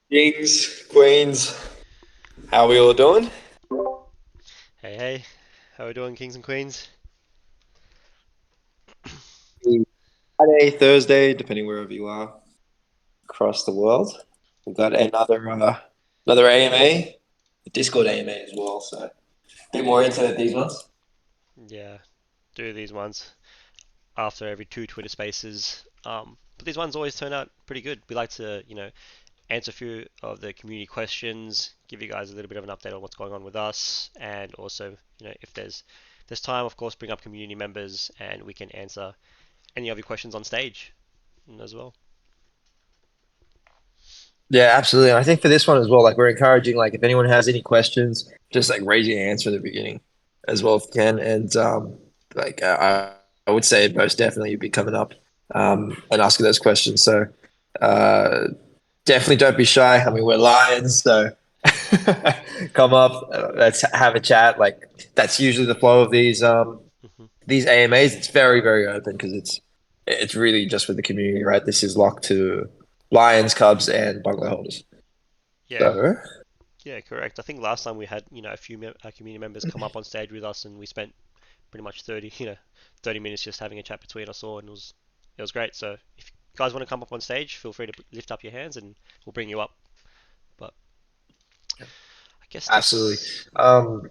Kings, Queens, how we all doing? Hey, hey, how are we doing, Kings and Queens? Friday, Thursday, depending wherever you are across the world. We've got another AMA, Discord AMA as well. So a bit more internet these ones. Yeah, do these ones after every two Twitter Spaces. But these ones always turn out pretty good. We like to, answer a few of the community questions, give you guys a little bit of an update on what's going on with us, and also, if there's time, of course, bring up community members and we can answer any of your questions on stage as well. Yeah, absolutely. And I think for this one as well, like we're encouraging, like if anyone has any questions, just like raise your hands from the beginning as well if you can. And like I would say most definitely you'd be coming up and asking those questions. So uh, definitely don't be shy. I mean, we're lions, so come up, let's have a chat. Like that's usually the flow of Hmm. these AMAs. It's very, very open because it's really just for the community, right? This is locked to Lions, Cubs, and bungalow holders. Yeah, So yeah, correct. I think last time we had, a few community members come up on stage with us, and we spent pretty much 30 minutes just having a chat between us all, and it was great. So if you guys want to come up on stage, feel free to lift up your hands, and we'll bring you up. But I guess absolutely. this, Um,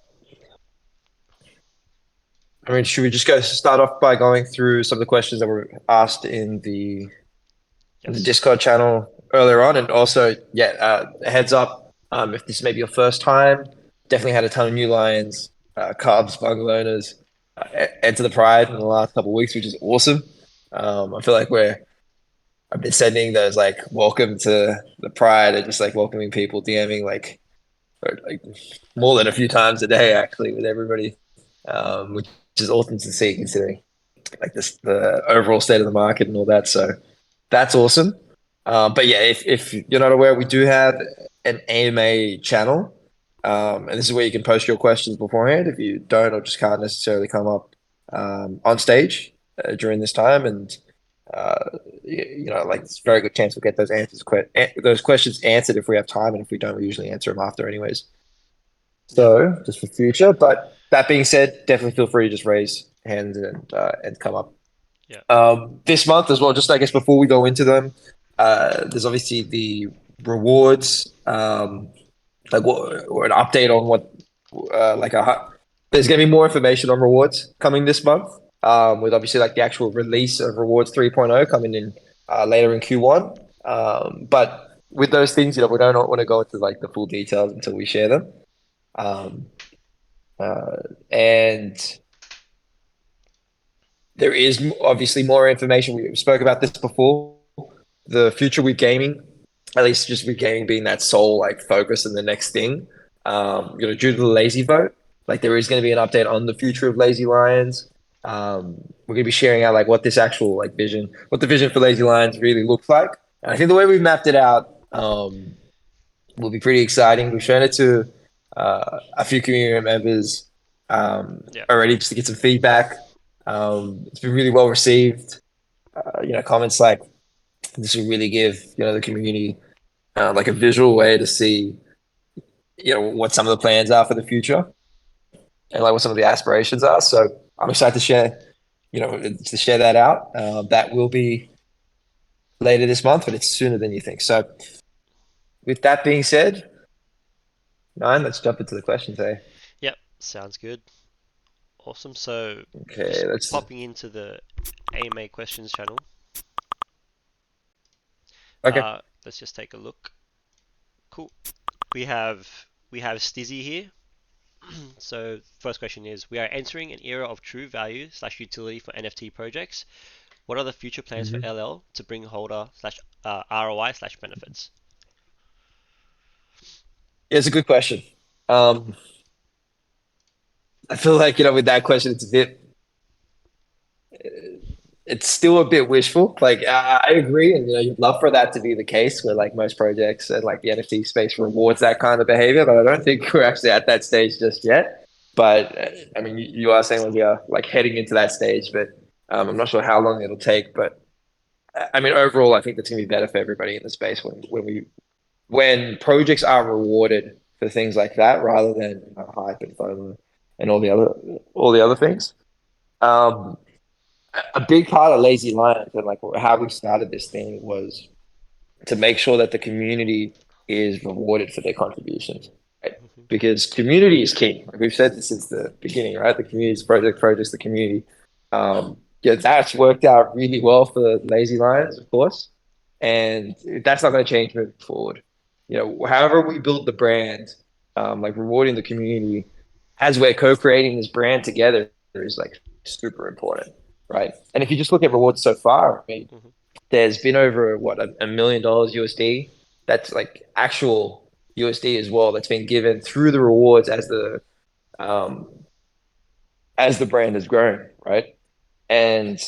I mean, should we just go start off by going through some of the questions that were asked in the Discord yes, channel earlier on, and also, yeah, heads up, if this may be your first time, definitely had a ton of new Lions, Cubs, bungalow owners enter the Pride in the last couple of weeks, which is awesome. I feel like I've been sending those like welcome to the Pride and just like welcoming people, DMing like more than a few times a day actually with everybody, which is awesome to see considering like the overall state of the market and all that. So that's awesome. But yeah, if you're not aware, we do have an AMA channel, and this is where you can post your questions beforehand if you don't or just can't necessarily come up on stage during this time. And like it's a very good chance we'll get those questions answered if we have time, and if we don't, we usually answer them after, anyways. yep, So just for future. But that being said, definitely feel free to just raise hands and come up. yep, This month as well, just I guess before we go into them, there's obviously the rewards, like what or an update on what like a there's gonna be more information on rewards coming this month. With obviously like the actual release of Rewards 3.0 coming in later in Q1. But with those things, we don't want to go into like the full details until we share them. Um, uh, and there is obviously more information. We spoke about this before. The future with gaming, at least just with gaming being that sole like focus and the next thing. Due to the lazy vote, like there is going to be an update on the future of Lazy Lions. We're going to be sharing out like what this actual like vision, what the vision for Lazy Lions really looks like. And I think the way we've mapped it out will be pretty exciting. We've shown it to a few community members yep, already just to get some feedback. It's been really well received. Comments like this will really give the community like a visual way to see what some of the plans are for the future and like what some of the aspirations are. So I'm excited to share that out. That will be later this month, but it's sooner than you think. So with that being said, Nine, let's jump into the questions. Hey, yep. Sounds good. Awesome. So okay, just let's popping into the AMA questions channel. okay. Let's just take a look. Cool. We have Stizzy here. So first question is: we are entering an era of true value slash utility for NFT projects. What are the future plans for Mhm. LL to bring holder slash ROI slash benefits? Yeah, it's a good question. Um, I feel like with that question, it's still a bit wishful. Like I agree, and you'd love for that to be the case, where like most projects and like the NFT space rewards that kind of behavior. But I don't think we're actually at that stage just yet. But I mean, you are saying like we are like heading into that stage, but I'm not sure how long it'll take. But I mean, overall, I think that's going to be better for everybody in the space when we when projects are rewarded for things like that rather than hype and FOMO and all the other things. Um, a big part of Lazy Lions and like how we started this thing was to make sure that the community is rewarded for their contributions, right? Mhm. Because community is key. Like we've said this since the beginning, right? The community's projects, the community. Yeah, that's worked out really well for Lazy Lions, of course, and that's not going to change moving forward. However we build the brand, like rewarding the community as we're co-creating this brand together is like super important, right? And if you just look at rewards so far, I mean, Mhm. there's been over what $1 million USD. That's like actual USD as well. That's been given through the rewards um, as the brand has grown, right? And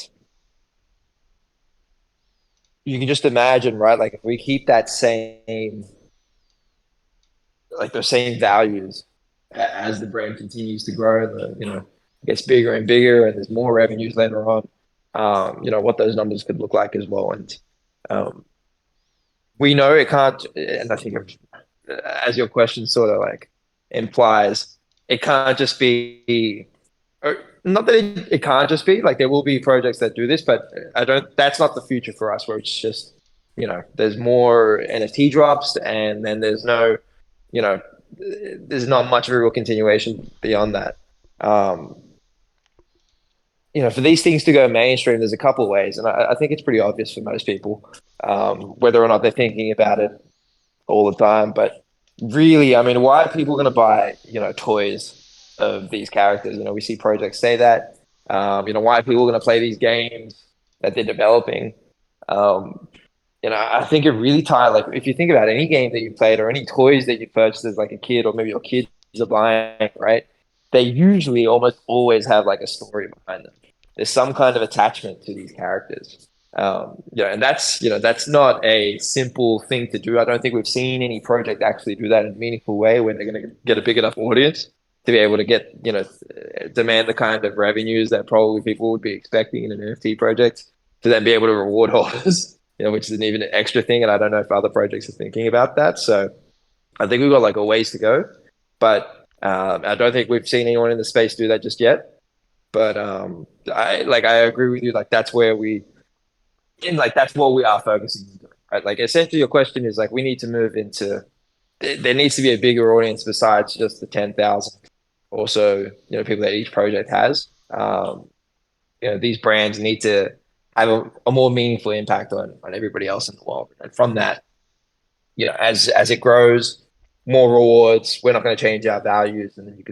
you can just imagine, right? Like if we keep that same, like those same values as the brand continues to grow, gets bigger and bigger, and there's more revenues later on. What those numbers could look like as well, and um, we know it can't. And I think, as your question sort of like implies, it can't just be. Not that it can't just be like there will be projects that do this, but I don't. That's not the future for us. Where it's just there's more NFT drops, and then you know, there's not much of a real continuation beyond that. Um, for these things to go mainstream, there's a couple of ways, and I think it's pretty obvious for most people, whether or not they're thinking about it all the time. But really, I mean, why are people going to buy, toys of these characters? We see projects say that. Why are people going to play these games that they're developing? Um, I think it really ties. Like, if you think about any game that you played or any toys that you purchased as like a kid, or maybe your kids are buying, right? They usually almost always have like a story behind them. There's some kind of attachment to these characters. And that's not a simple thing to do. I don't think we've seen any project actually do that in a meaningful way where they're going to get a big enough audience to be able to demand the kind of revenues that probably people would be expecting in an NFT project to then be able to reward holders, which is an even extra thing. And I don't know if other projects are thinking about that. So I think we've got like a ways to go, but I don't think we've seen anyone in the space do that just yet. But I agree with you. Like that's what we are focusing on, right? Like essentially, your question is like we need to move into. There needs to be a bigger audience besides just the 10,000 or so people that each project has. These brands need to have a more meaningful impact on everybody else in the world, and from that, as it grows, more rewards. We're not going to change our values, and then you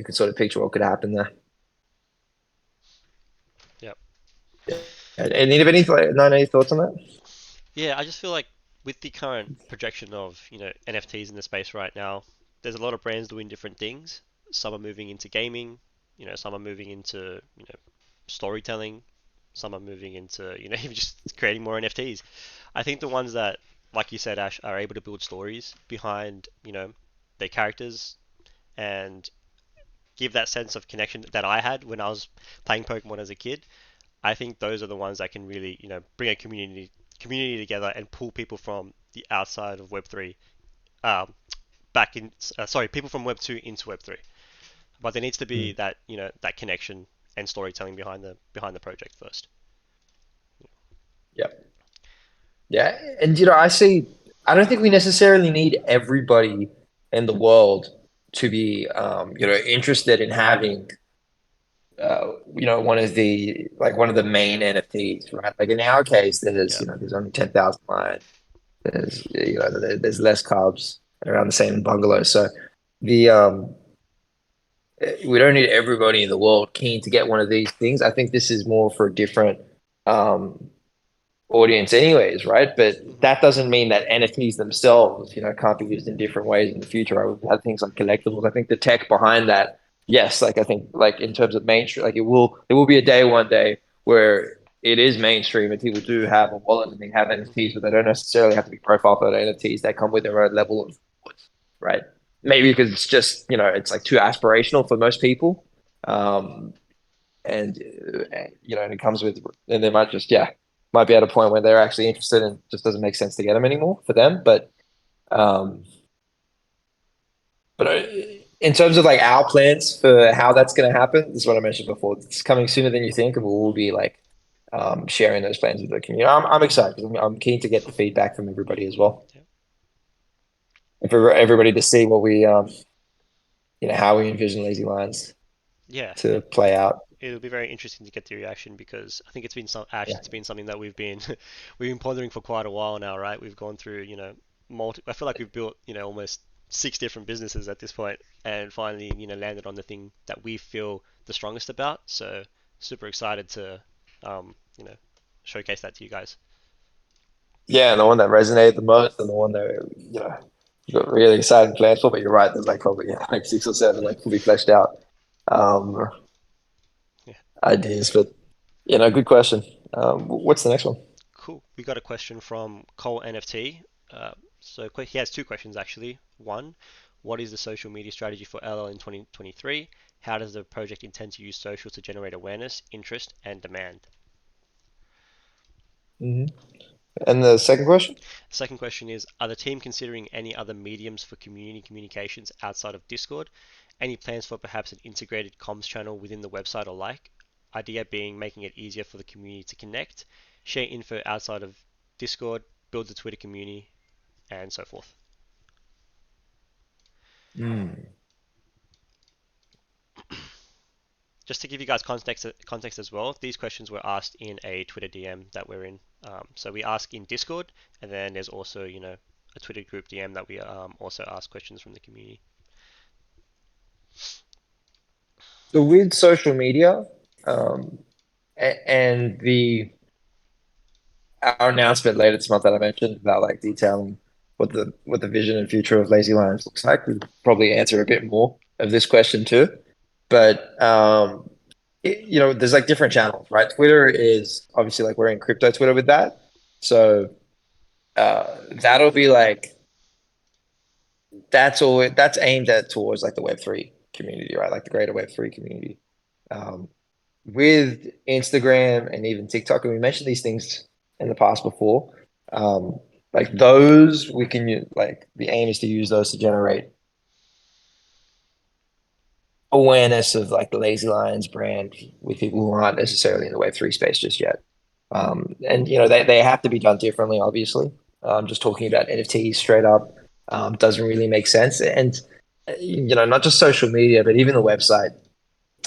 can sort of picture what could happen there. Yep. And you have any thoughts on that? Yeah, I just feel like with the current projection of, NFTs in the space right now, there's a lot of brands doing different things. Some are moving into gaming, some are moving into, storytelling, some are moving into, even just creating more NFTs. I think the ones that, like you said, Ash, are able to build stories behind, their characters and give that sense of connection that I had when I was playing Pokemon as a kid. I think those are the ones that can really, bring a community together and pull people from the outside of Web3 um, back in. Sorry, people from Web2 into Web3. But there needs to be Hmm. that that connection and storytelling behind the project first. Yeah. Yeah. And I don't think we necessarily need everybody in the world to be interested in having one of the main NFTs, right? Like in our case, there's Yeah. you know there's only 10,000 lines. There's less cubs around the same bungalow. So the we don't need everybody in the world keen to get one of these things. I think this is more for a different um audience anyways, right? But Hmm. that doesn't mean that NFTs themselves, can't be used in different ways in the future. Right? We've had things like collectibles. I think the tech behind that, yes, like I think like in terms of mainstream, like there will be a day one day where it is mainstream and people do have a wallet and they have NFTs, but they don't necessarily have to be profile photo NFTs. They come with their own level of rewards, right? Maybe because it's just, it's like too aspirational for most people. Um, and it comes with, and they might be at a point where they're actually interested and it just doesn't make sense to get them anymore for them. But Um, but in terms of like our plans for how that's going to happen, this is what I mentioned before. It's coming sooner than you think, and we'll be like sharing those plans with the community. I'm excited because I'm keen to get the feedback from everybody as well, Yeah. and for everybody to see what we how we envision Lazy Lines Yeah, to play out. it'll be very interesting to get the reaction because I think it's been Yeah. it's been something that we've been pondering for quite a while now, right? We've gone through, I feel like we've built, almost six different businesses at this point and finally, landed on the thing that we feel the strongest about. So super excited to, um, you know, showcase that to you guys. Yeah, and the one that resonated the most, and the one that you got really excited plans for. But you're right, there's like probably like six or seven like fully fleshed out um, Yeah, ideas. But good question. What's the next one? cool. We got a question from Cole NFT. He has two questions actually. One, what is the social media strategy for LL in 2023? How does the project intend to use social to generate awareness, interest, and demand? Hmm. And the second question? Second question is, are the team considering any other mediums for community communications outside of Discord? Any plans for perhaps an integrated comms channel within the website or like? Idea being making it easier for the community to connect, share info outside of Discord, build the Twitter community, and so forth. Mm. Just to give you guys context as well, these questions were asked in a Twitter DM that we're in. So we ask in Discord, and then there's also a Twitter group DM that we also ask questions from the community. So with social media, um, and our announcement later this month that I mentioned about like detailing what the vision and future of Lazy Lions looks like, we probably answer a bit more of this question too. But there's like different channels, right? Twitter is obviously like we're in crypto Twitter with that, so that'll be like that's aimed at towards like the Web3 community, right? Like the greater Web3 community. Um, with Instagram and even TikTok, and we mentioned these things in the past before. Um, like those, we can like the aim is to use those to generate awareness of like the Lazy Lions brand with people who aren't necessarily in the Web3 space just yet. And they have to be done differently, obviously. Just talking about NFTs straight up doesn't really make sense. And not just social media, but even the website,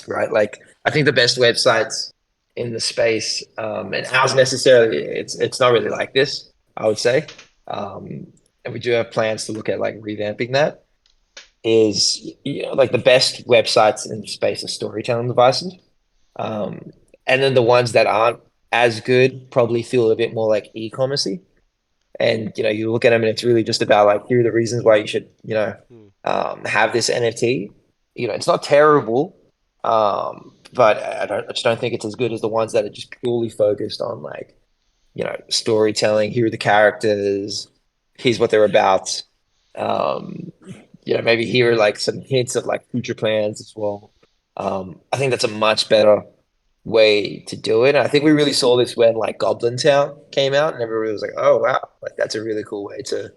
right? Like I think the best websites in the space, and ours necessarily, it's not really like this, I would say. And we do have plans to look at like revamping that. Is like the best websites in the space of storytelling devices, um, and then the ones that aren't as good probably feel a bit more like e-commercey. And you look at them, and it's really just about like here are the reasons why you should Hmm. have this NFT. It's not terrible, but I just don't think it's as good as the ones that are just purely focused on like storytelling. Here are the characters. Here's what they're about. Um, maybe here are like some hints of like future plans as well. I think that's a much better way to do it. And I think we really saw this when like Goblin Town came out, and everybody was like, "Oh wow, like that's a really cool way to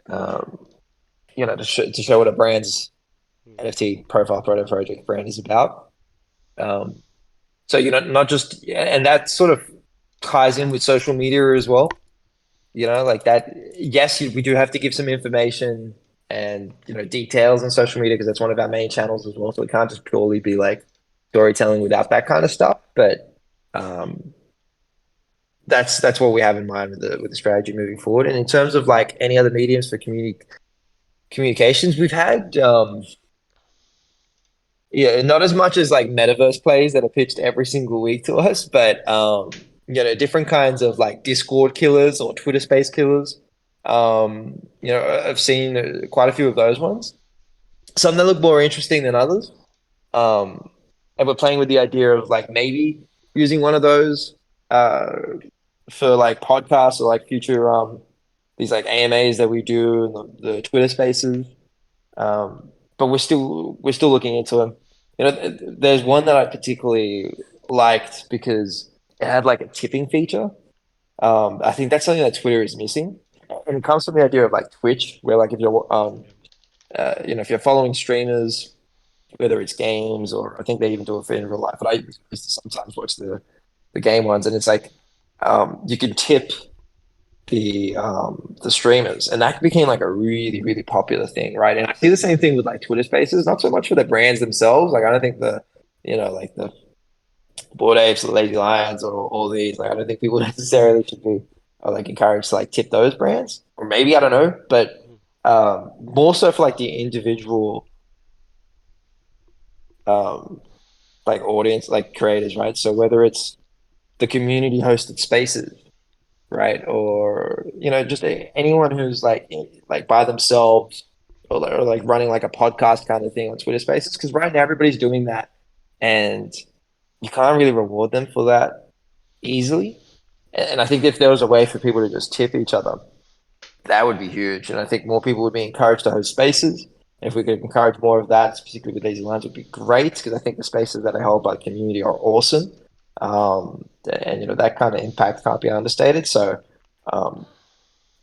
um, to show what a brand's Hmm. NFT profile photo project brand is about." Um, so not just and that sort of ties in with social media as well. Like that. Yes, we do have to give some information and details on social media because that's one of our main channels as well. So it can't just purely be like storytelling without that kind of stuff. But um, that's what we have in mind with the strategy moving forward. And in terms of like any other mediums for communications, we've had yeah, not as much as like metaverse plays that are pitched every single week to us, but different kinds of like Discord killers or Twitter space killers. I've seen quite a few of those ones. Some that look more interesting than others. Um, and we're playing with the idea of like maybe using one of those uh, for like podcasts or like future these like AMAs that we do in the Twitter spaces. But we're still looking into them. There's one that I particularly liked because it had like a tipping feature. I think that's something that Twitter is missing. and it comes from the idea of like Twitch, where like if you're if you're following streamers, whether it's games or I think they even do it for in real life, but I used to sometimes watch the game ones, and it's like you can tip the streamers, and that became like a really popular thing, right? And I see the same thing with like Twitter Spaces, not so much for the brands themselves. Like I don't think like the Bored Apes, the Lazy Lions, or all these, like I don't think people necessarily should be like encouraged to like tip those brands, or maybe I don't know, but Mhm. more so for like the individual um like audience, like creators, right? So whether it's the community hosted spaces, right? Or just anyone who's like by themselves or like running like a podcast kind of thing on Twitter Spaces. Because right now everybody's doing that, and you can't really reward them for that easily. And I think if there was a way for people to just tip each other, that would be huge. And I think more people would be encouraged to host spaces. If we could encourage more of that, particularly with these lines, would be great because I think the spaces that are held by the community are awesome. And that kind of impact can't be understated. So, um,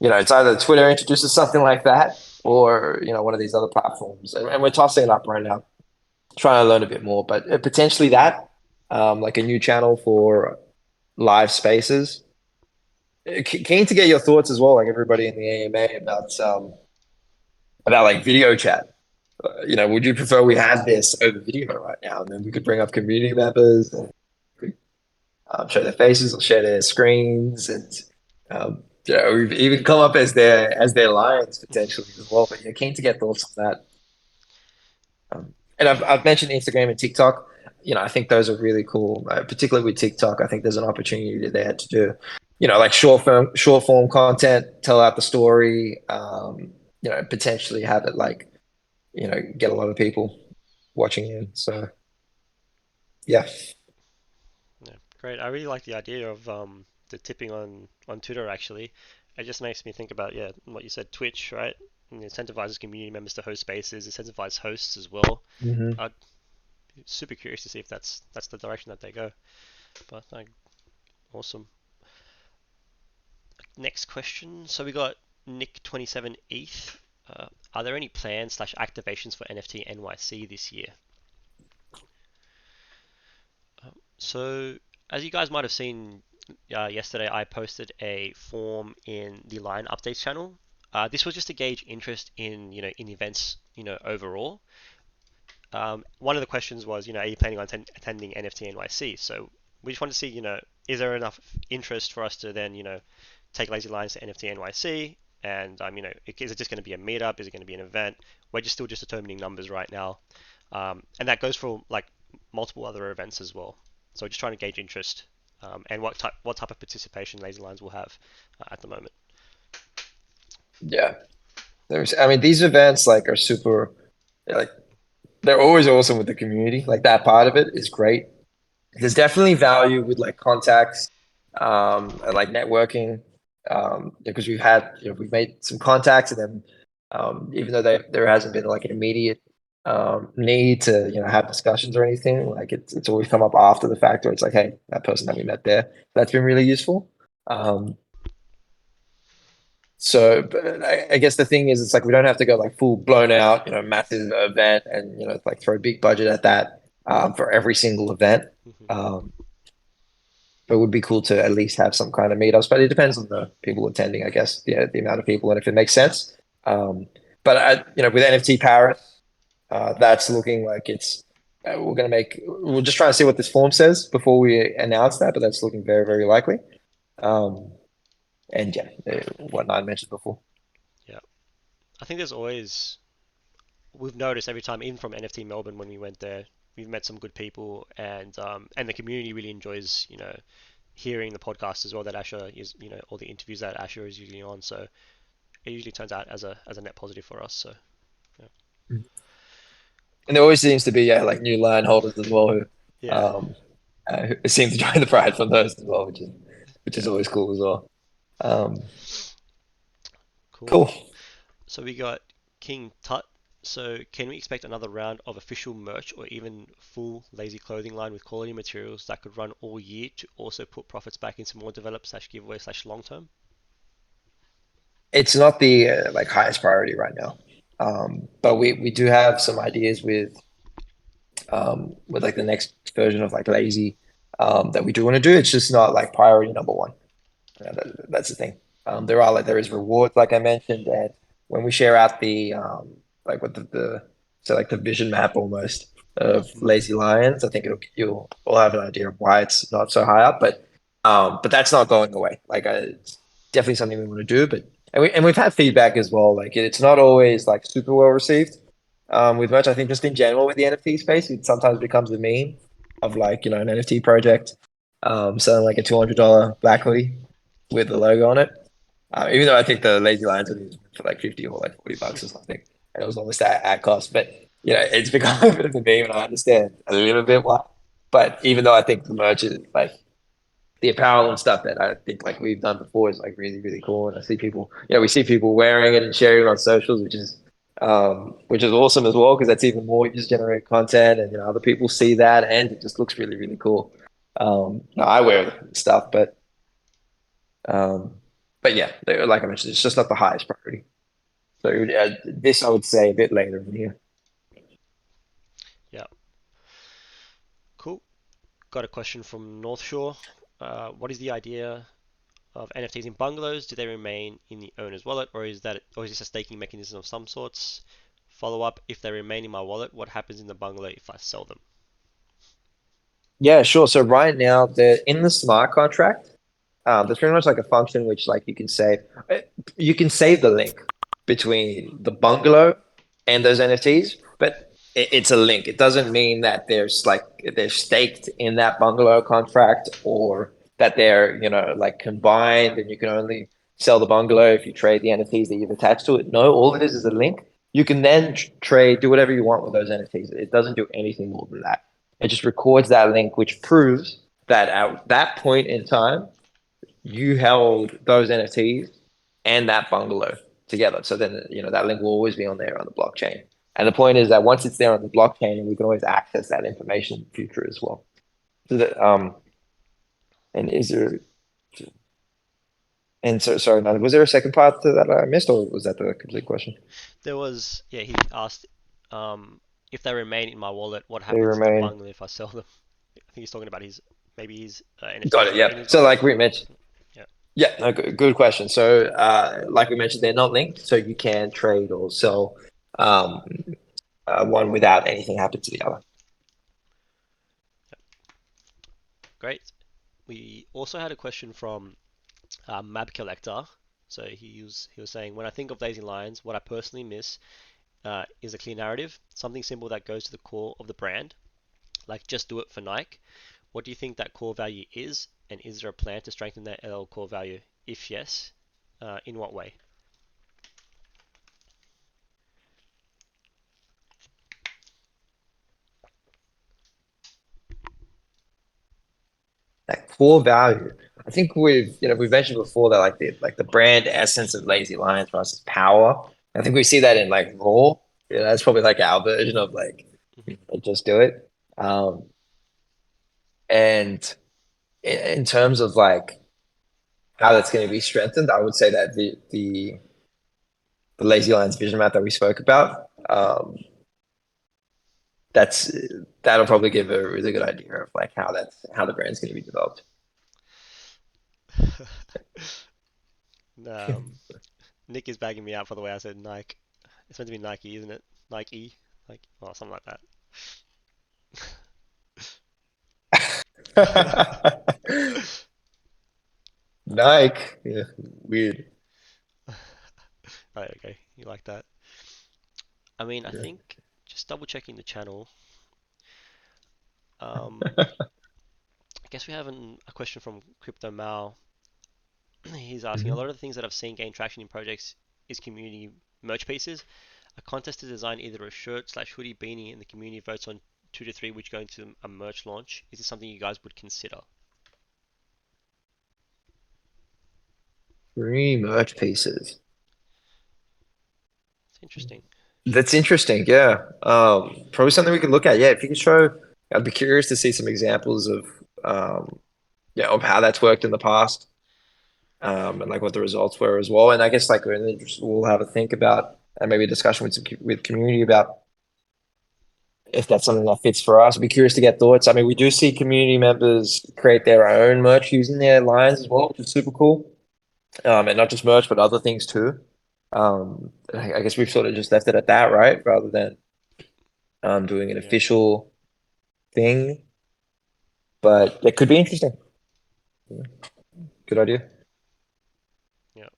it's either Twitter introduces something like that or, one of these other platforms. And we're tossing it up right now, trying to learn a bit more, but potentially that, like a new channel for live spaces. Keen to get your thoughts as well, like everybody in the AMA about like video chat. Would you prefer we had this over video right now, and then we could bring up community members and show their faces or share their screens, and we've even come up as their lions potentially as well. But you're keen to get thoughts on that. And I've mentioned Instagram and TikTok. I think those are really cool, particularly with TikTok. I think there's an opportunity there to do, like short form content, tell out the story, potentially have it like, get a lot of people watching you. So yeah, Yeah, great. I really like the idea of the tipping on Twitter actually. It just makes me think about what you said, Twitch, right? And it incentivizes community members to host spaces, incentivizes hosts as well. hmm I'd be super curious to see if that's the direction that they go. But awesome. Next question. So we got Nick27 ETH. Are there any plans slash activations for NFT NYC this year? So, as you guys might have seen yesterday, I posted a form in the Line Updates channel. This was just to gauge interest in, in events, overall. One of the questions was, are you planning on attending NFT NYC? So we just wanted to see, is there enough interest for us to then, take Lazy Lines to NFT NYC? And, is it just going to be a meetup? Is it going to be an event? We're just still just determining numbers right now. And that goes for like multiple other events as well. So just trying to gauge interest and what type of participation Lazy Lines will have at the moment. yeah. I mean, these events like are super, like they're always awesome with the community. Like that part of it is great. There's definitely value with like contacts, and like networking, because we've made some contacts, and then even though there hasn't been like an immediate need to have discussions or anything, like it's always come up after the fact, where it's like, hey, that person that we met there, that's been really useful. Um, so, but I guess the thing is, it's like we don't have to go like full blown out, massive event, and like throw a big budget at that for every single event. Mhm. Um, but it would be cool to at least have some kind of meetups. But it depends on the people attending, I guess, the amount of people and if it makes sense. But with NFT Paris, that's looking like we're just trying to see what this form says before we announce that, but that's looking very likely. Um, and yeah, what Nine mentioned before. Yeah, I think there's always we've noticed every time, even from NFT Melbourne when we went there, we've met some good people, and the community really enjoys hearing the podcast as well that Asher is all the interviews that Asher is usually on. So it usually turns out as a net positive for us. So yeah, And there always seems to be like new line holders as well yeah, um, who seem to join the pride from those as well, which is yeah, always cool as well. Um, cool. cool. So we got King Tut. So can we expect another round of official merch or even full lazy clothing line with quality materials that could run all year to also put profits back into more develop slash giveaway slash long term? it's not the like highest priority right now. But we do have some ideas with like the next version of like Lazy that we do want to do. It's just not like priority number one. That's the thing. There is rewards like I mentioned, and when we share out the like what the so like the vision map almost of Mhm. Lazy Lions, I think you'll all have an idea of why it's not so high up, but that's not going away. It's definitely something we want to do, but and we've had feedback as well. Like it's not always like super well received with merch. I think just in general with the NFT space, it sometimes becomes a meme of like an NFT project selling like a $200 black hoodie with the logo on it. Even though I think the Lazy Lions hoodie was for like 50 or like $40 or something, and it was almost at cost. But it's become a bit of a meme, and I understand a little bit why. But even though I think the merch is like the apparel and stuff that I think like we've done before is like really, really cool. And I see people, we see people wearing it and sharing it on socials, which is awesome as well, because that's even more you just generate content and other people see that and it just looks really, really cool. No, I wear stuff, um, but yeah, like I mentioned, it's just not the highest priority. So this I would say a bit later in the year. Yeah, cool. Got a question from North Shore. What is the idea of NFTs in bungalows? Do they remain in the owner's wallet, or is this a staking mechanism of some sorts? Follow up: if they remain in my wallet, what happens in the bungalow if I sell them? Yeah, sure. So right now, they're in the smart contract. There's pretty much like a function which like you can save the link between the bungalow and those NFTs, but it's a link. It doesn't mean that they're staked in that bungalow contract or that they're like combined and you can only sell the bungalow if you trade the NFTs that you've attached to it. No, all it is a link. You can then trade, do whatever you want with those NFTs. It doesn't do anything more than that. It just records that link, which proves that at that point in time you held those NFTs and that bungalow together. So then, that link will always be on there on the blockchain. And the point is that once it's there on the blockchain, we can always access that information in the future as well. So and is there, and so, sorry, was there a second part to that I missed, or was that the complete question? There was, yeah, he asked um, if they remain in my wallet, what They happens in the remain. bungalow if I sell them? I think he's talking about maybe his Got NFTs it. that are Yeah. in his So, wallet. like we mentioned, Yeah. yeah, no, good question. So, like we mentioned, they're not linked, so you can trade or sell um, one without anything happening to the other. Great. We also had a question from Mab Collector. So he was saying, when I think of Lazy Lions, what I personally miss is a clear narrative, something simple that goes to the core of the brand, like just do it for Nike. What do you think that core value is, and is there a plan to strengthen that LL core value? If yes, in what way? That core value. I think we've mentioned before that like the brand essence of Lazy Lions for us is power. I think we see that in like Raw. Yeah, that's probably like our version of like Mhm. just do it. And in terms of like how that's going to be strengthened, I would say that the Lazy Lions vision map that we spoke about, that's that'll probably give a really good idea of like how the brand's going to be developed. um, Nick is bagging me out for the way I said Nike. It's meant to be Nike, isn't it? Nike, like, well, something like that. Nike, yeah, weird. Right, okay, you like that? I mean, I Yeah. think just double checking the channel. Um, I guess we have a question from Crypto Mal. He's asking, a Mhm. lot of the things that I've seen gain traction in projects is community merch pieces. A contest to design either a shirt slash hoodie beanie and the community votes on two to three which go into a merch launch. Is this something you guys would consider? Three merch pieces. It's interesting. That's interesting. Yeah. Probably something we could look at. Yeah. If you could show, I'd be curious to see some examples of, yeah, of how that's worked in the past. and like what the results were as well. And I guess like we'll have a think about and maybe a discussion with with community about if that's something that fits for us. I'd be curious to get thoughts. I mean, we do see community members create their own merch using their lines as well, which is super cool. And not just merch, but other things too. I guess we've sort of just left it at that, right? Rather than doing an Yeah, official thing, but it could be interesting. Good idea. yeah.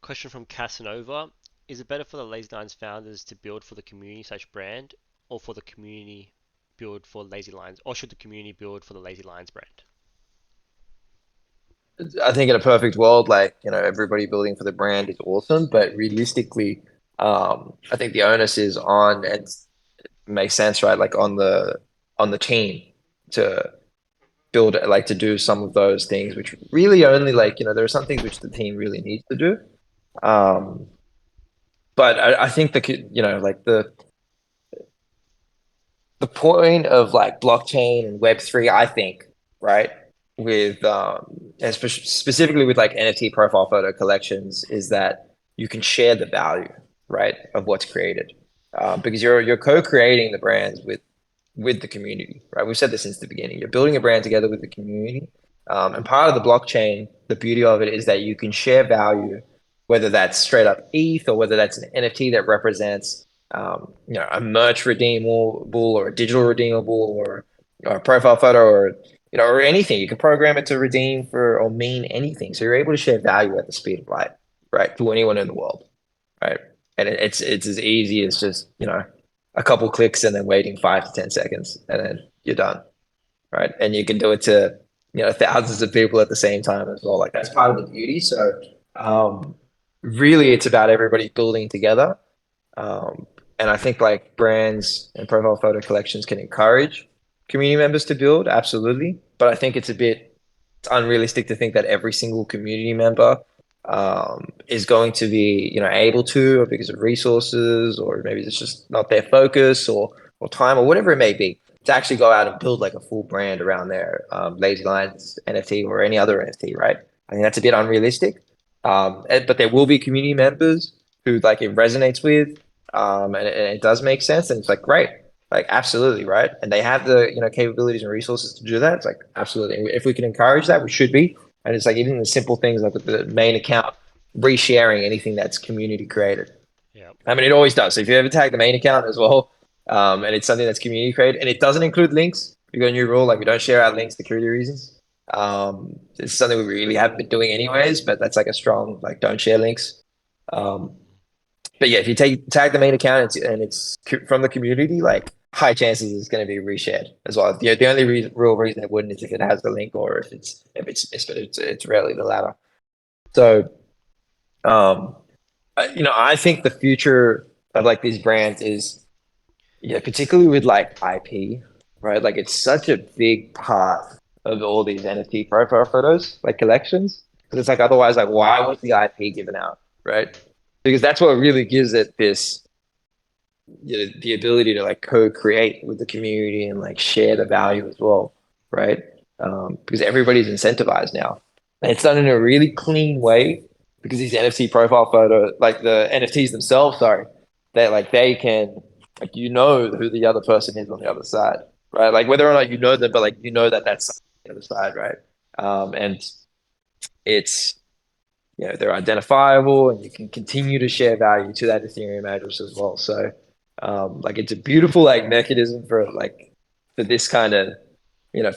Question from Casanova. Is it better for the Lazy Lines founders to build for the community slash brand, or for the community build for Lazy Lines, or should the community build for the Lazy Lines brand? I think in a perfect world, like, everybody building for the brand is awesome, but realistically, I think the onus is on, and it makes sense, right? Like on the team to build, like to do some of those things, which really only like, there are some things which the team really needs to do. Um, but I think like the point of like blockchain and Web3, I think, right, with and specifically with like NFT profile photo collections, is that you can share the value, right, of what's created, because you're co-creating the brands with the community, right? We've said this since the beginning. You're building a brand together with the community, and part of the blockchain, the beauty of it is that you can share value, whether that's straight up ETH or whether that's an NFT that represents a merch redeemable or a digital redeemable or a profile photo or anything. You can program it to redeem for or mean anything. So you're able to share value at the speed of light, right, to anyone in the world, right? And it's as easy as just a couple clicks and then waiting 5 to 10 seconds and then you're done, right? And you can do it to thousands of people at the same time as well. Like that's part of the beauty. So um, really, it's about everybody building together. Um, and I think like brands and profile photo collections can encourage community members to build, absolutely. But I think it's unrealistic to think that every single community member is going to be, able to, or because of resources, or maybe it's just not their focus or time or whatever it may be, to actually go out and build like a full brand around their Lazy Lines NFT or any other NFT, right? I think that's a bit unrealistic. But there will be community members who like it resonates with, and it does make sense, and it's like great, like absolutely right, and they have the capabilities and resources to do that. It's like absolutely, if we can encourage that, we should be. And it's like even the simple things like with the main account, resharing anything that's community created. Yeah, I mean, it always does. So if you ever tag the main account as well, and it's something that's community created, and it doesn't include links, we got a new rule like we don't share our links for security reasons. It's something we really haven't been doing anyways, but that's like a strong like don't share links. Um, but yeah, if you tag the main account and it's from the community, like high chances it's going to be reshared as well. The only real reason it wouldn't is if it has the link or if it's missed, but it's rarely the latter. So I think the future of like these brands is particularly with like IP, right? Like it's such a big part of all these NFT profile photos, like collections. Because it's like otherwise, like why was the IP given out, right? Because that's what really gives it this the ability to like co-create with the community and like share the value as well, right? Because everybody's incentivized now, and it's done in a really clean way because these NFT profile photo, like the NFTs themselves, sorry, they can like who the other person is on the other side, right? Like whether or not you know them, but like that that's the other side, right? And it's they're identifiable and you can continue to share value to that Ethereum address as well. So like it's a beautiful like mechanism for this kind of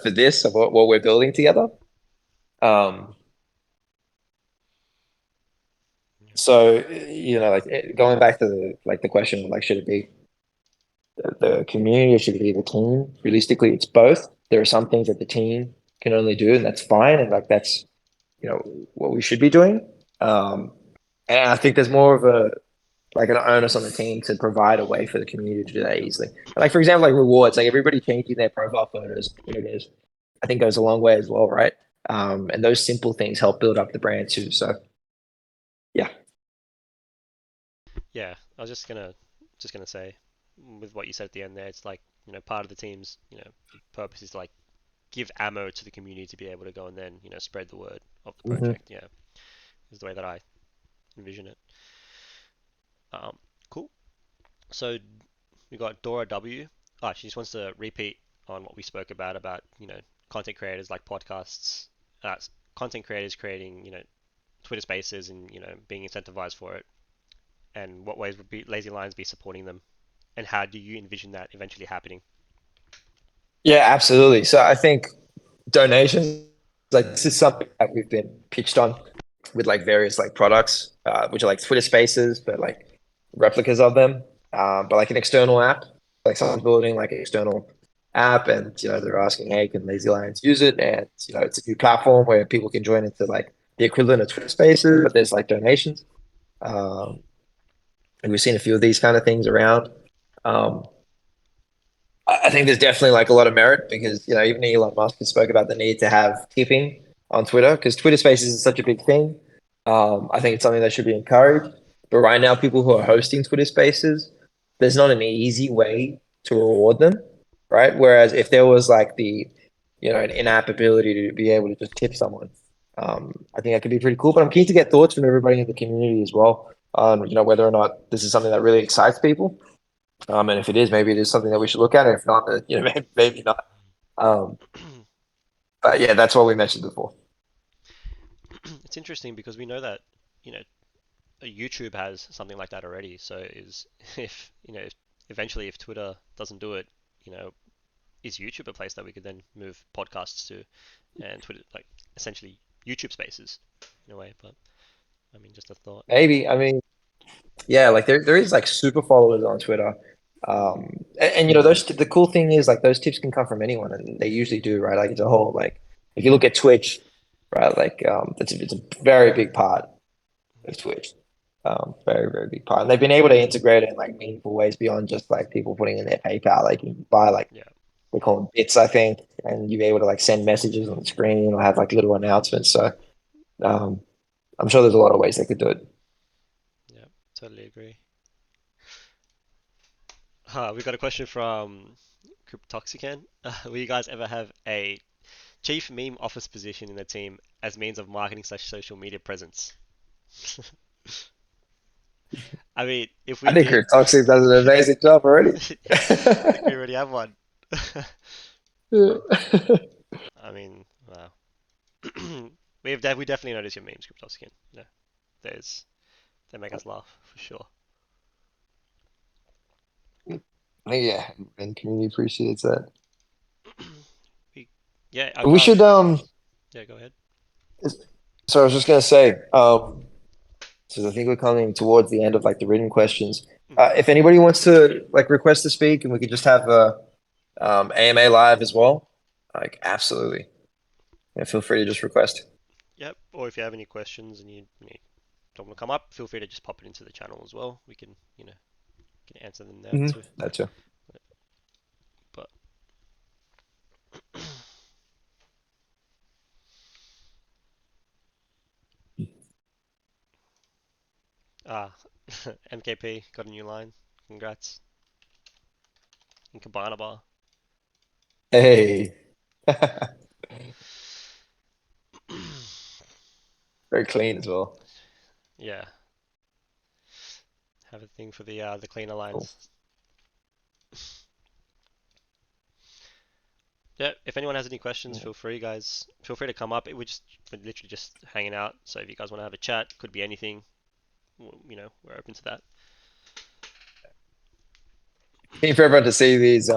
for this of what we're building together. Um, so like going back to the question like should it be the community or should it be the team? Realistically, it's both. There are some things that the team can only do, and that's fine, and like that's what we should be doing. Um, and I think there's more of a like an onus on the team to provide a way for the community to do that easily. Like for example, like rewards, like everybody changing their profile photos, I think goes a long way as well, right? And those simple things help build up the brand too. So yeah, yeah. I was just gonna say, with what you said at the end there, it's like part of the team's purpose is like give ammo to the community to be able to go and then spread the word of the Hmm. project. Yeah, is the way that I envision it. Um, cool. So we got Dora W. She just wants to repeat on what we spoke about content creators like podcasts, uh, content creators creating Twitter Spaces and being incentivized for it, and what ways would be Lazy Lions be supporting them, and how do you envision that eventually happening? Yeah, absolutely. So I think donations, like this is something that we've been pitched on with like various like products, which are like Twitter Spaces, but like replicas of them. But like an external app, like someone's building like an external app, and they're asking, hey, can Lazy Lions use it? And it's a new platform where people can join into like the equivalent of Twitter Spaces, but there's like donations. Um, and we've seen a few of these kind of things around. Um, I think there's definitely like a lot of merit because even Elon Musk has spoke about the need to have tipping on Twitter because Twitter Spaces is such a big thing. I think it's something that should be encouraged. But right now, people who are hosting Twitter Spaces, there's not an easy way to reward them, right? Whereas if there was like an in-app ability to be able to just tip someone, I think that could be pretty cool. But I'm keen to get thoughts from everybody in the community as well on whether or not this is something that really excites people. And if it is, maybe it is something that we should look at. And if not, then, maybe not. Um, but yeah, that's what we mentioned before. It's interesting because we know that you know YouTube has something like that already. So is if eventually if Twitter doesn't do it, you know, is YouTube a place that we could then move podcasts to, and Twitter like essentially YouTube Spaces in a way? But I mean, just a thought. Maybe. I mean, yeah, like there is like super followers on Twitter. And those the cool thing is like those tips can come from anyone, and they usually do, right? Like it's a whole like if you look at Twitch, right? Like it's a very big part of Twitch. Very, very big part. And they've been able to integrate it in like meaningful ways beyond just like people putting in their PayPal. Like you can buy like Yeah, they call them bits, I think, and you'll be able to like send messages on the screen or have like little announcements. So um, I'm sure there's a lot of ways they could do it. yeah, totally agree. We got a question from Cryptoxican. Will you guys ever have a chief meme office position in the team as means of marketing such social media presence? I mean, if we I think did, Kurt Toxic does an amazing job already. I think we already have one. I mean, wow. We definitely notice your memes, Cryptoxican. There's they make us laugh for sure. Yeah, and the community appreciates that. we, yeah, We should yeah, go ahead. so I was just gonna say, since I think we're coming towards the end of like the written questions. Mhm. If anybody wants to like request to speak and we could just have a AMA live as well, like absolutely. Yeah, feel free to just request. Yep. Or if you have any questions and you don't want to come up, feel free to just pop it into the channel as well. We can answer them there too. That too. But ah, MKP got a new line. Congrats. In Cabana Bar. Hey. Very clean as well. Yeah, have a thing for the cleaner Cool. lines. Yeah, if anyone has any questions, Yeah. feel free, guys. Feel free to come up. We're literally just hanging out. So if you guys want to have a chat, could be anything. We're open to that. Keen for everyone to see these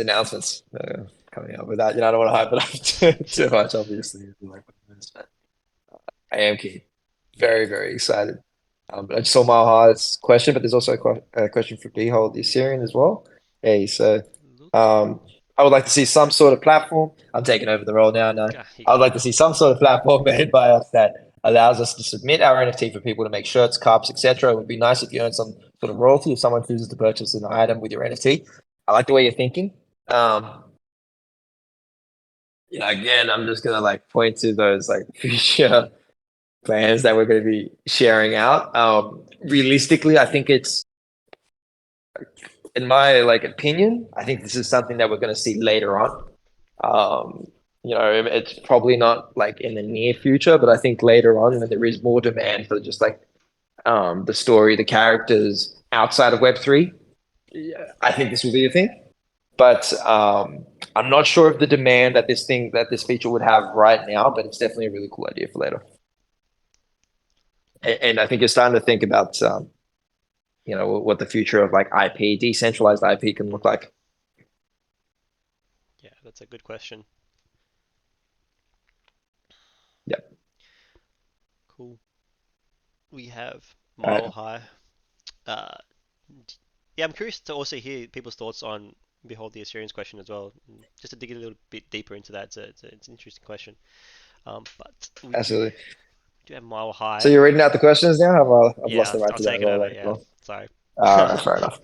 announcements coming up. Without, I don't want to hype it up too much, obviously. Like, I am keen. Very, very excited. I just saw Malha's question, but there's also a question for Behold the Assyrian as well. Hey, so Look, um, I would like to see some sort of platform. I'm taking over the role now. No, you I got would it. like to see some sort of platform made by us that allows us to submit our NFT for people to make shirts, cups, etc. It would be nice if you earn some sort of royalty if someone chooses to purchase an item with your NFT. I like the way you're thinking. Again, I'm just gonna like point to those like future plans that we're going to be sharing out. Realistically, I think it's, in my like opinion, I think this is something that we're going to see later on. Um, it's probably not like in the near future, but I think later on when there is more demand for just like the story, the characters outside of Web3, yeah, I think this will be a thing. But I'm not sure of the demand that this feature would have right now, but it's definitely a really cool idea for later. And I think you're starting to think about what the future of like IP, decentralized IP can look like. Yeah, that's a good question. Yeah. Cool. We have All Mile right. High. Uh, yeah, I'm curious to also hear people's thoughts on Behold the Assyrians question as well. Just to dig a little bit deeper into that, it's an interesting question. But we Absolutely. do have Mile So High. you're reading out the questions now? I've lost Yeah, the right I'll to that take it role over. there as Yeah, well. sorry. All right, fair enough.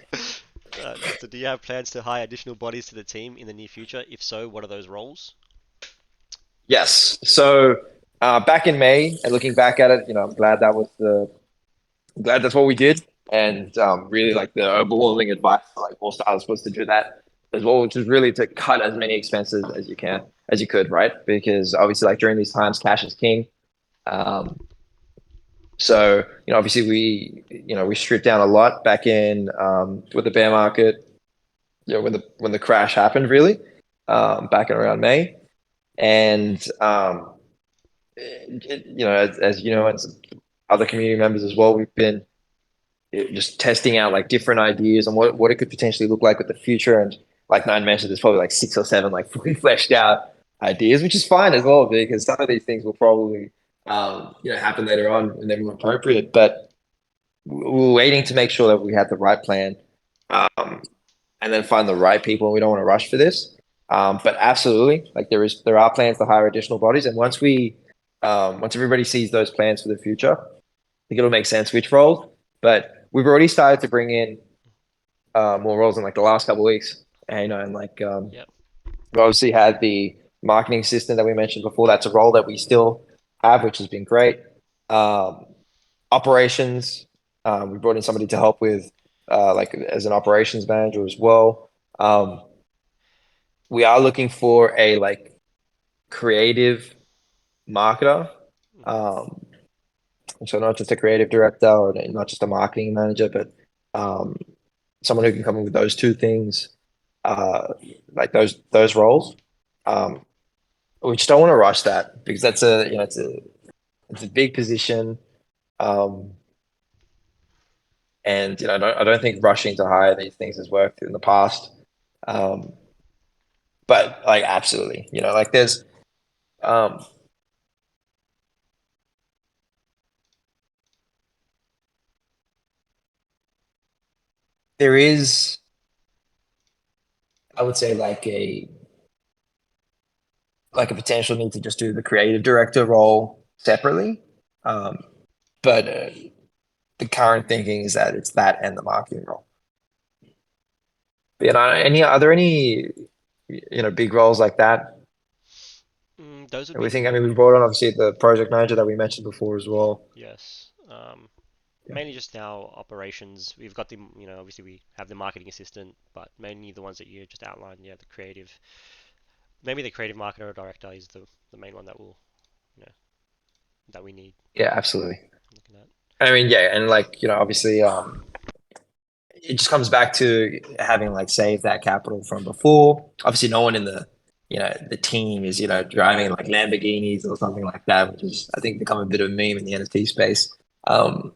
So do you have plans to hire additional bodies to the team in the near future? If so, what are those roles? Yes. So back in May, and looking back at it, I'm glad that's what we did, and really like the overwhelming advice for like all startups was to do that as well, which is really to cut as many expenses as you could, right? Because obviously, like during these times, cash is king. Um, so obviously we stripped down a lot back in with the bear market, when the crash happened, really, back in around May, and as you know, and some other community members as well, we've been just testing out like different ideas on what it could potentially look like with the future. And like Nine mentioned, there's probably like six or seven like fully fleshed out ideas, which is fine as well because some of these things will probably happen later on and they're more appropriate. But we're waiting to make sure that we have the right plan, um, and then find the right people. We don't want to rush for this. But absolutely, like there are plans to hire additional bodies, and once everybody sees those plans for the future, I think it'll make sense which roles. But we've already started to bring in more roles in like the last couple of weeks, and like Yep. we obviously had the marketing assistant that we mentioned before. That's a role that we still have, which has been great. Um, Operations, we brought in somebody to help with like as an operations manager as well. We are looking for a like creative marketer. Um, so not just a creative director or not just a marketing manager, but um, someone who can come in with those two things, like those roles. Um, we just don't want to rush that because that's it's a big position. Um, and I don't think rushing to hire these things has worked in the past. Um, but like absolutely, like um, there is, I would say, like a potential need to just do the creative director role separately. Um, but the current thinking is that it's that and the marketing role. But, are there any big roles like that? Those would And be we the think, I mean, we brought on obviously the project manager that we mentioned before as well. yes. Yeah, Mainly just now operations. We've got the obviously we have the marketing assistant, but mainly the ones that you just outlined. Yeah, the creative. Maybe the creative marketer or director is the main one that will you know that we need yeah, absolutely. looking at. I mean, yeah, and like obviously, it just comes back to having like saved that capital from before. Obviously, no one in the team is driving like Lamborghinis or something like that, which is I think become a bit of a meme in the NFT space. Mm,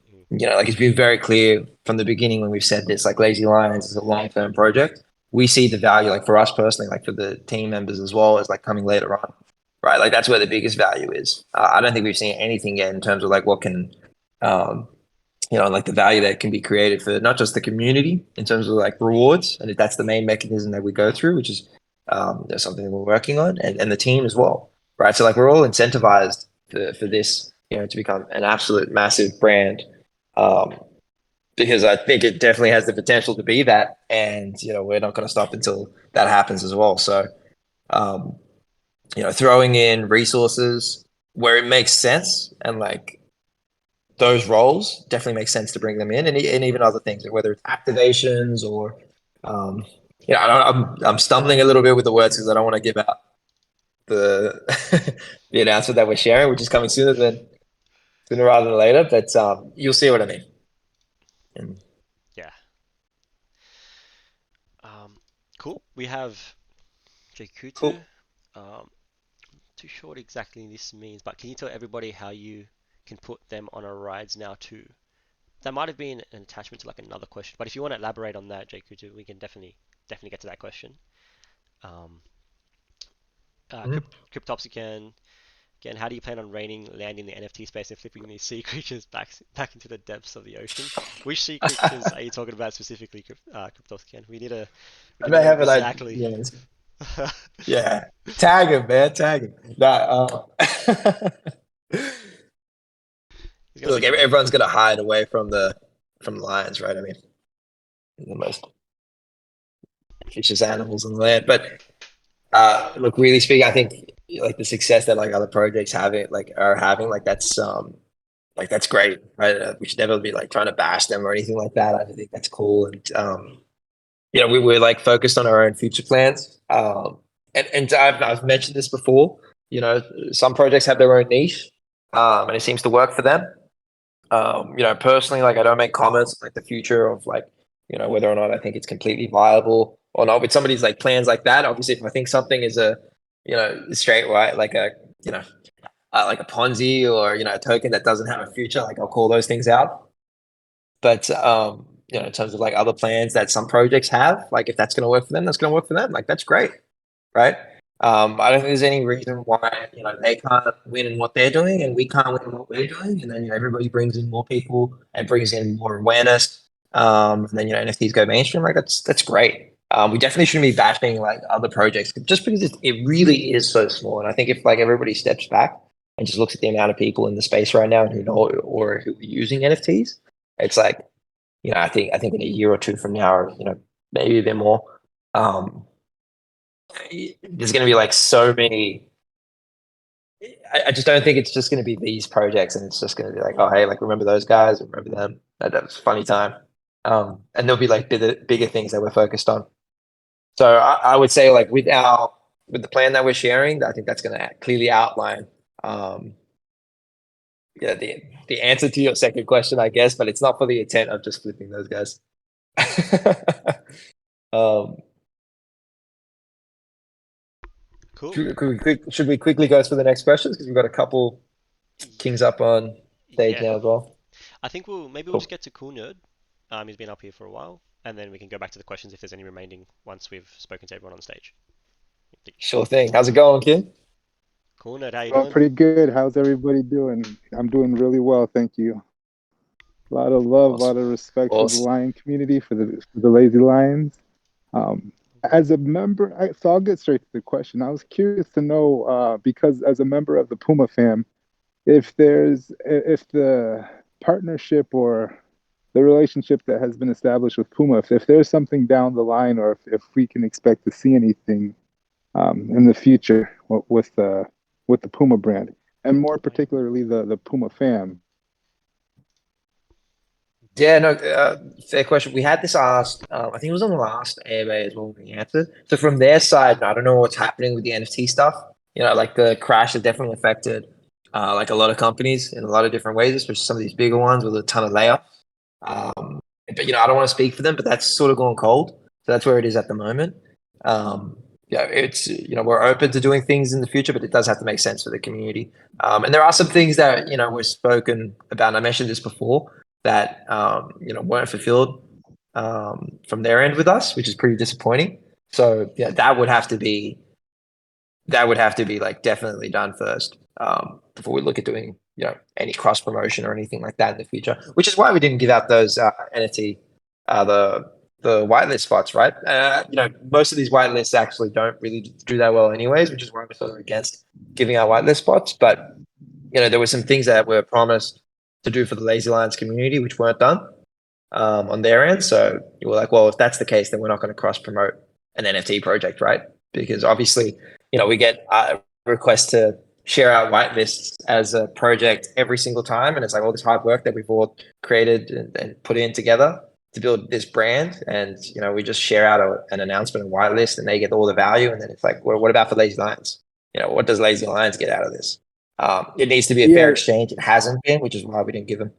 Like it's been very clear from the beginning when we've said this, like Lazy Lions is a long-term project. We see the value, like for us personally, like for the team members as well as like coming later on, right? Like that's where the biggest value is. I don't think we've seen anything yet in terms of like what can um, like the value that can be created for not just the community in terms of like rewards, and if that's the main mechanism that we go through, which is something that we're working on, and the team as well, right? So like we're all incentivized for this, to become an absolute massive brand, um, because I think it definitely has the potential to be that, and we're not going to stop until that happens as well. So um, throwing in resources where it makes sense and like those roles definitely makes sense to bring them in, and even other things, whether it's activations or, um, I'm stumbling a little bit with the words because I don't want to give out. the the announcement that we're sharing, which is coming sooner rather than later. But you'll see what I mean. And Yeah. Um, cool. We have Jakutu. cool. Um, too sure what exactly this means, but can you tell everybody how you can put them on a rides now too? That might have been an attachment to like another question, but if you want to elaborate on that, Jakutu, we can definitely get to that question. Um, Mhm. Cryptops again, how do you plan on raining, landing the NFT space, and flipping these sea creatures back into the depths of the ocean? Which sea creatures are you talking about specifically, Cryptops again? We I need to may know have an exactly. idea. Yeah, tag him, man, tag him. Nah, He's gonna look, be in the everyone's gonna hide away from the lions, right? I mean, the most vicious animals on the land. But look, really speaking, I think like the success that like other projects are having, like that's great, right? We should never be like trying to bash them or anything like that. I think that's cool, and we're like focused on our own future plans. And I've mentioned this before. You know, some projects have their own niche, and it seems to work for them. Personally, like I don't make comments on, like the future of like, whether or not I think it's completely viable or not with somebody's like plans like that. Obviously, if I think something is straight right, you know, like a Ponzi or, a token that doesn't have a future, like I'll call those things out. But, in terms of like other plans that some projects have, like if that's going to work for them, that's going to work for them. Like that's great. Right. I don't think there's any reason why they can't win in what they're doing and we can't win in what we're doing, and then everybody brings in more people and brings in more awareness. And then NFTs go mainstream. Like that's great. We definitely shouldn't be bashing like other projects just because it really is so small. And I think if like everybody steps back and just looks at the amount of people in the space right now and who know or who are using NFTs, it's like I think in a year or two from now, or maybe a bit more. Um, there's going to be like so many. I just don't think it's just going to be these projects, and it's just going to be like, oh hey, like remember those guys, remember them. That was a funny time. And there'll be like bigger things that we're focused on. So I would say like with the plan that we're sharing, I think that's going to clearly outline, um, yeah, the answer to your second question, I guess, but it's not for the intent of just flipping those guys. um, cool. should we quickly go through the next questions because we've got a couple kings up on stage Yeah, now as well. I think we'll just Cool. get to Cool Nerd. He's been up here for a while, and then we can go back to the questions if there's any remaining once we've spoken to everyone on stage. Sure thing. How's it going, Kim? Cool Nerd, how you Well, doing? pretty good. How's everybody doing? I'm doing really well, thank you. A lot of love, a lot Awesome. of respect for the Awesome. Lion community, for the Lazy Lions. Um, as a member, so I'll get straight to the question. I was curious to know because as a member of the Puma fam, if the partnership or the relationship that has been established with Puma, if there's something down the line, or if we can expect to see anything in the future with the Puma brand, and more particularly the Puma fam. Yeah, no, fair question. We had this asked, I think it was on the last AMA as well, we answered. So from their side, I don't know what's happening with the NFT stuff. Like the crash has definitely affected like a lot of companies in a lot of different ways, especially some of these bigger ones with a ton of layoffs. But I don't want to speak for them, but that's sort of gone cold. So that's where it is at the moment. Um, yeah, it's we're open to doing things in the future, but it does have to make sense for the community. And there are some things that were spoken about. And I mentioned this before that weren't fulfilled from their end with us, which is pretty disappointing. So yeah, that would have to be like definitely done first before we look at doing any cross promotion or anything like that in the future. Which is why we didn't give out those NFT the whitelist spots, right? Most of these whitelists actually don't really do that well, anyways, which is why we're sort of against giving out whitelist spots. But there were some things that were promised to do for the Lazy Lions community which weren't done on their end. So you were like, well, if that's the case, then we're not going to cross promote an NFT project, right? Because obviously, we get requests to share our whitelists as a project every single time, and it's like all this hard work that we've all created and put in together to build this brand, and we just share out an announcement and whitelist, and they get all the value, and then it's like, well, what about for Lazy Lions? what does Lazy Lions get out of this? It needs to be a Yeah. fair exchange. It hasn't been, which is why we didn't give them.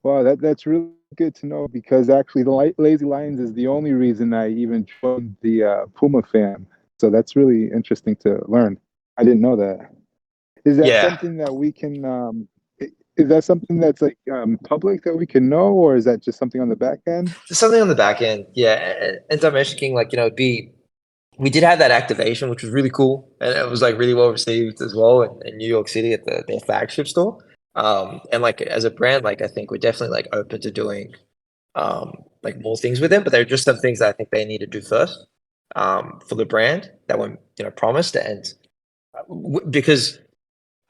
Wow, that's really good to know, because actually the Lazy Lions is the only reason I even joined the Puma fam. So that's really interesting to learn. I didn't know that. Is that Yeah. something that we can is that something that's like public that we can know, or is that just something on the back end? There's something on the back end. Yeah. And Dimension King, like, we did have that activation, which was really cool. And it was like really well received as well in New York City at their flagship store. And like as a brand, like I think we're definitely like open to doing like more things with them, but there are just some things that I think they need to do first for the brand that were promised, and because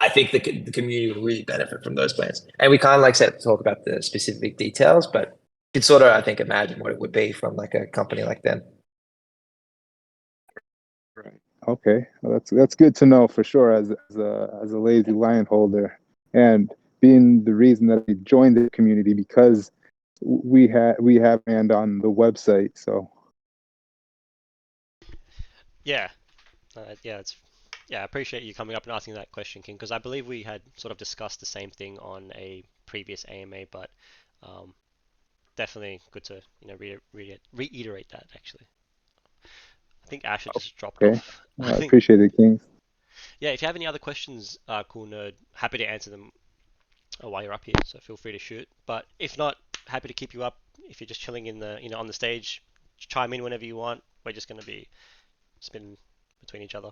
I think the community will really benefit from those plans. And we kind of like said talk about the specific details, but you can sort of I think imagine what it would be from like a company like them. Right. Okay. Well, that's good to know for sure as a Lazy Lion holder, and being the reason that I joined the community, because we have and on the website. So Yeah, I appreciate you coming up and asking that question, King, because I believe we had sort of discussed the same thing on a previous AMA, but um, definitely good to reiterate that actually. I think Asher just dropped okay, off. I well, I think appreciate it, Kings. yeah. If you have any other questions, Cool Nerd, happy to answer them while you're up here. So feel free to shoot. But if not, happy to keep you up. If you're just chilling in the on the stage, chime in whenever you want. We're just gonna be spinning between each other.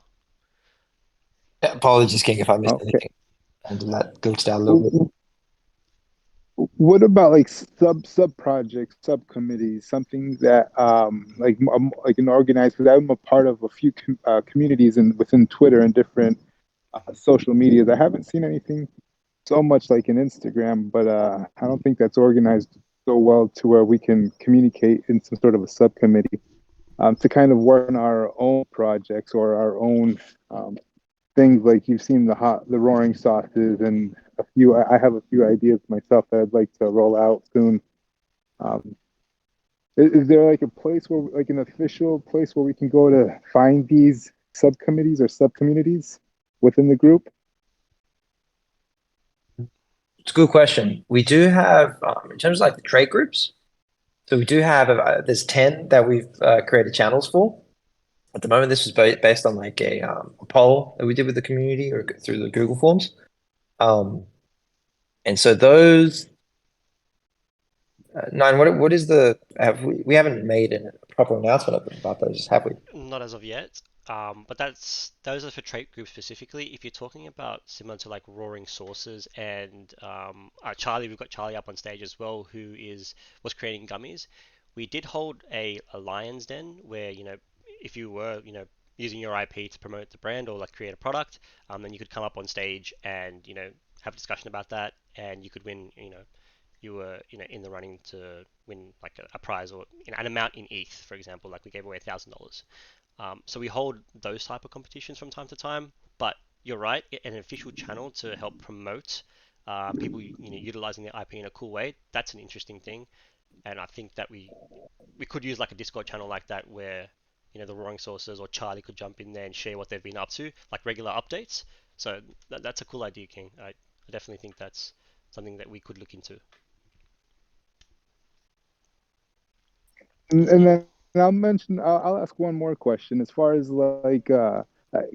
Yeah, apologies, King, if I missed Okay. anything. And that glitched out a little bit. What about like sub projects, subcommittees, something that like an organized? Because I'm a part of a few communities within Twitter and different social medias. I haven't seen anything so much like an Instagram, but I don't think that's organized so well to where we can communicate in some sort of a subcommittee to kind of work on our own projects or our own things. Like you've seen the roaring sauces, and a few. I have a few ideas myself that I'd like to roll out soon. Um, is there like a place where, like an official place where we can go to find these subcommittees or subcommunities within the group? It's a good question. We do have, in terms of like the trade groups, so we do have, there's 10 that we've created channels for. At the moment, this was based on like a poll that we did with the community or through the Google Forms. Um, and so those, Nine, what is we haven't made a proper announcement about those, have we? Not as of yet. But those are for trait groups specifically. If you're talking about similar to like Roaring Sources and Charlie, we've got Charlie up on stage as well, who was creating gummies. We did hold a Lion's Den where if you were using your IP to promote the brand or like create a product, then you could come up on stage and have a discussion about that, and you could win you were in the running to win like a prize or an amount in ETH, for example. Like we gave away $1,000. So we hold those type of competitions from time to time. But you're right, an official channel to help promote people utilizing their IP in a cool way. That's an interesting thing, and I think that we could use like a Discord channel like that where the Roaring Sources or Charlie could jump in there and share what they've been up to, like regular updates. So that's a cool idea, King. I definitely think that's something that we could look into. And then I'll ask one more question as far as like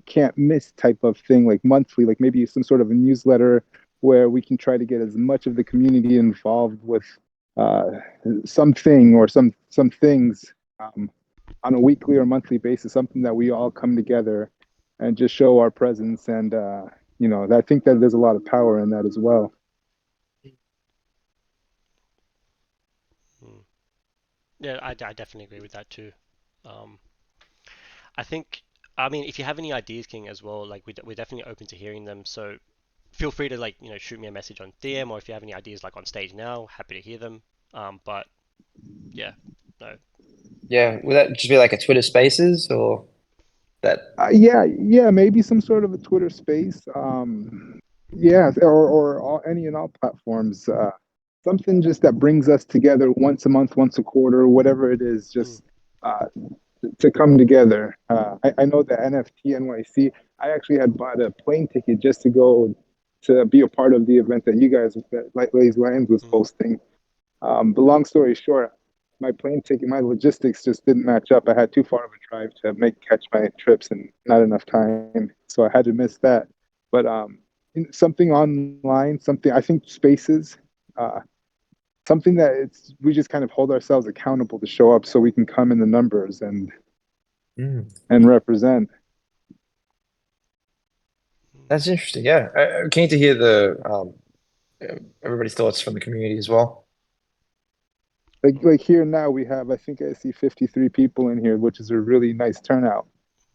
can't miss type of thing, like monthly, like maybe some sort of a newsletter where we can try to get as much of the community involved with uh, something or some things on a weekly or monthly basis, something that we all come together and just show our presence. And I think that there's a lot of power in that as well. Hmm. Yeah, I definitely agree with that too. Um, I think, I mean, if you have any ideas, King, as well, like we're definitely open to hearing them. So feel free to like shoot me a message on DM, or if you have any ideas like on stage now, happy to hear them. But yeah, no, Yeah, would that just be like a Twitter Spaces or that? Yeah, maybe some sort of a Twitter space. Yeah, or any and all platforms. Something just that brings us together once a month, once a quarter, whatever it is. mm, Just uh, to come together. I know the NFT NYC. I actually had bought a plane ticket just to go to be a part of the event that you guys, that Lazy Lions was Mm. hosting. But long story short, my plane ticket, my logistics just didn't match up. I had too far of a drive to catch my trips and not enough time, so I had to miss that. But something online, something I think Spaces, uh, something that we just kind of hold ourselves accountable to show up so we can come in the numbers Mm. and represent. That's interesting. Yeah, I'm keen to hear everybody's thoughts from the community as well. Like here now we have, I think I see 53 people in here, which is a really nice turnout.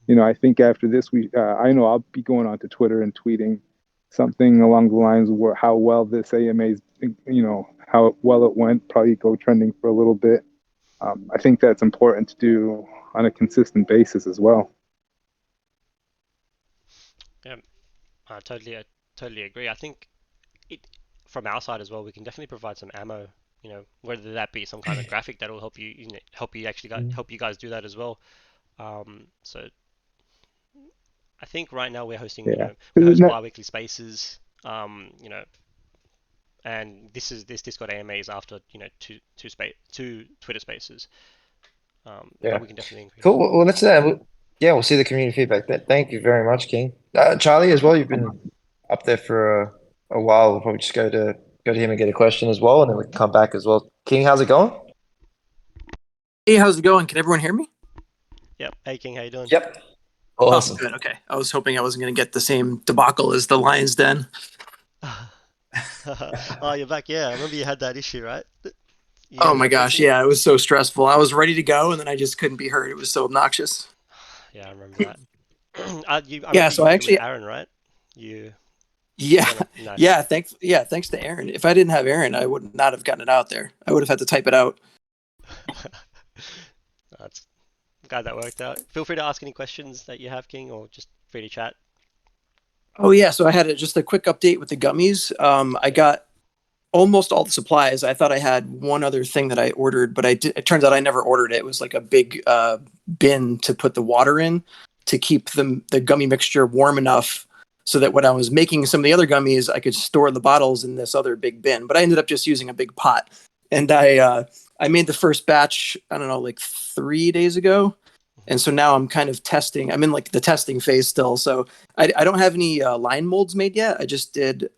I think after this I know I'll be going on to Twitter and tweeting something along the lines of how well this AMA's, how well it went, probably go trending for a little bit. I think that's important to do on a consistent basis as well. Yeah, I totally agree. I think it from our side as well, we can definitely provide some ammo. Whether that be some kind of graphic that will help help you guys do that as well. So I think right now we're hosting, Yeah. we host bi-weekly spaces, and this Discord AMA is after, two Twitter spaces. Yeah. But we can definitely increase. Cool. Well, let's yeah, we'll see the community feedback. Thank you very much, King. Charlie, as well. You've been up there for a while. We'll probably just go to him and get a question as well, and then we can come back as well. King, how's it going? Hey, how's it going? Can everyone hear me? Yep. Hey, King, how you doing? Yep. Awesome. Oh, good. Okay. I was hoping I wasn't going to get the same debacle as the Lions Den. Oh, you're back. Yeah, I remember you had that issue, right? Oh my gosh, yeah, it was so stressful. I was ready to go, and then I just couldn't be heard. It was so obnoxious. Yeah, I remember that. I Yeah, so you I did it actually, with Aaron, right? yeah, Nice. thanks to Aaron. If I didn't have Aaron, I would not have gotten it out there. I would have had to type it out. That's glad that worked out. Feel free to ask any questions that you have, King, or just free to chat. Oh yeah, so I had just a quick update with the gummies. I got almost all the supplies. I thought I had one other thing that I ordered, but it turns out I never ordered it. It was like a big bin to put the water in to keep the gummy mixture warm enough so that when I was making some of the other gummies, I could store the bottles in this other big bin. But I ended up just using a big pot, and I made the first batch, I don't know, like 3 days ago. And so now I'm kind of testing. I'm in like the testing phase still. So I don't have any line molds made yet. I just did,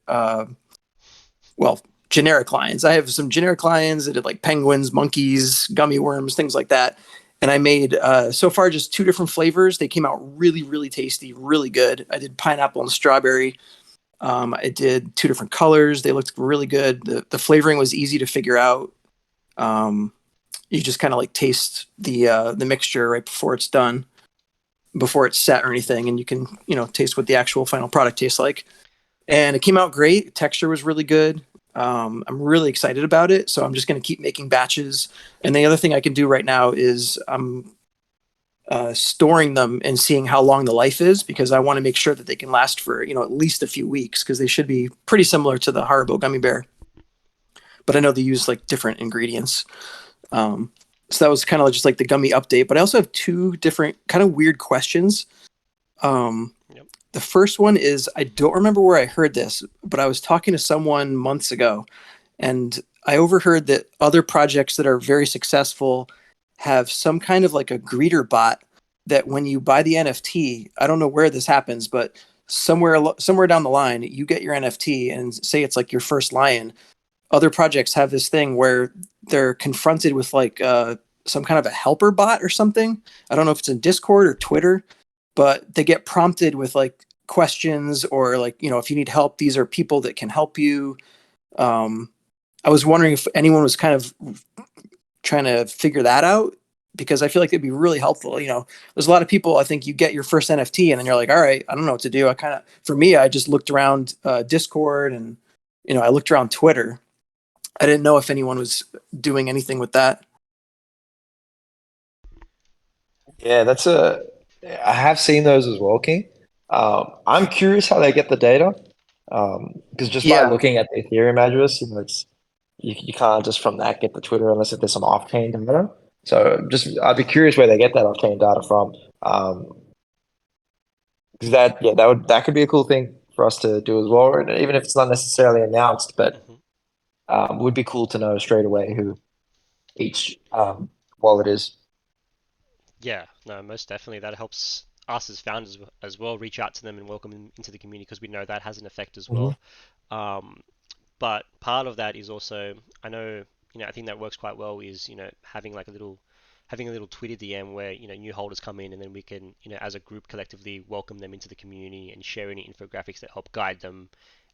generic lines. I have some generic lines. I did like penguins, monkeys, gummy worms, things like that. And I made so far just 2 different flavors. They came out really, really tasty, really good. I did pineapple and strawberry. I did 2 different colors. They looked really good. The flavoring was easy to figure out. You just kind of like taste the mixture right before it's done, before it's set or anything, and you can taste what the actual final product tastes like. And it came out great. Texture was really good. I'm really excited about it, so I'm just going to keep making batches. And the other thing I can do right now is I'm storing them and seeing how long the life is, because I want to make sure that they can last for at least a few weeks, because they should be pretty similar to the Haribo gummy bear. But I know they use like different ingredients. So that was kind of just like the gummy update. But I also have 2 different kind of weird questions. The first one is, I don't remember where I heard this, but I was talking to someone months ago, and I overheard that other projects that are very successful have some kind of like a greeter bot that when you buy the NFT, I don't know where this happens, but somewhere down the line, you get your NFT and say it's like your first lion. Other projects have this thing where they're confronted with like some kind of a helper bot or something. I don't know if it's in Discord or Twitter, but they get prompted with like questions or like, if you need help, these are people that can help you. I was wondering if anyone was kind of trying to figure that out, because I feel like it'd be really helpful. There's a lot of people, I think you get your first NFT and then you're like, all right, I don't know what to do. For me, I just looked around Discord and, I looked around Twitter. I didn't know if anyone was doing anything with that. Yeah, I have seen those as well, King. I'm curious how they get the data, because just by looking at the Ethereum address, it's you can't just from that get the Twitter unless if there's some off-chain data. So I'd be curious where they get that off-chain data from. Because that could be a cool thing for us to do as well. And even if it's not necessarily announced, but Hmm. would be cool to know straight away who each wallet is. Yeah, no, most definitely. That helps us as founders as well reach out to them and welcome them into the community because we know that has an effect as Mhm. well. Um, but part of that is also, I know, I think that works quite well is, having like having a little Twitter DM where, new holders come in and then we can, as a group collectively welcome them into the community and share any infographics that help guide them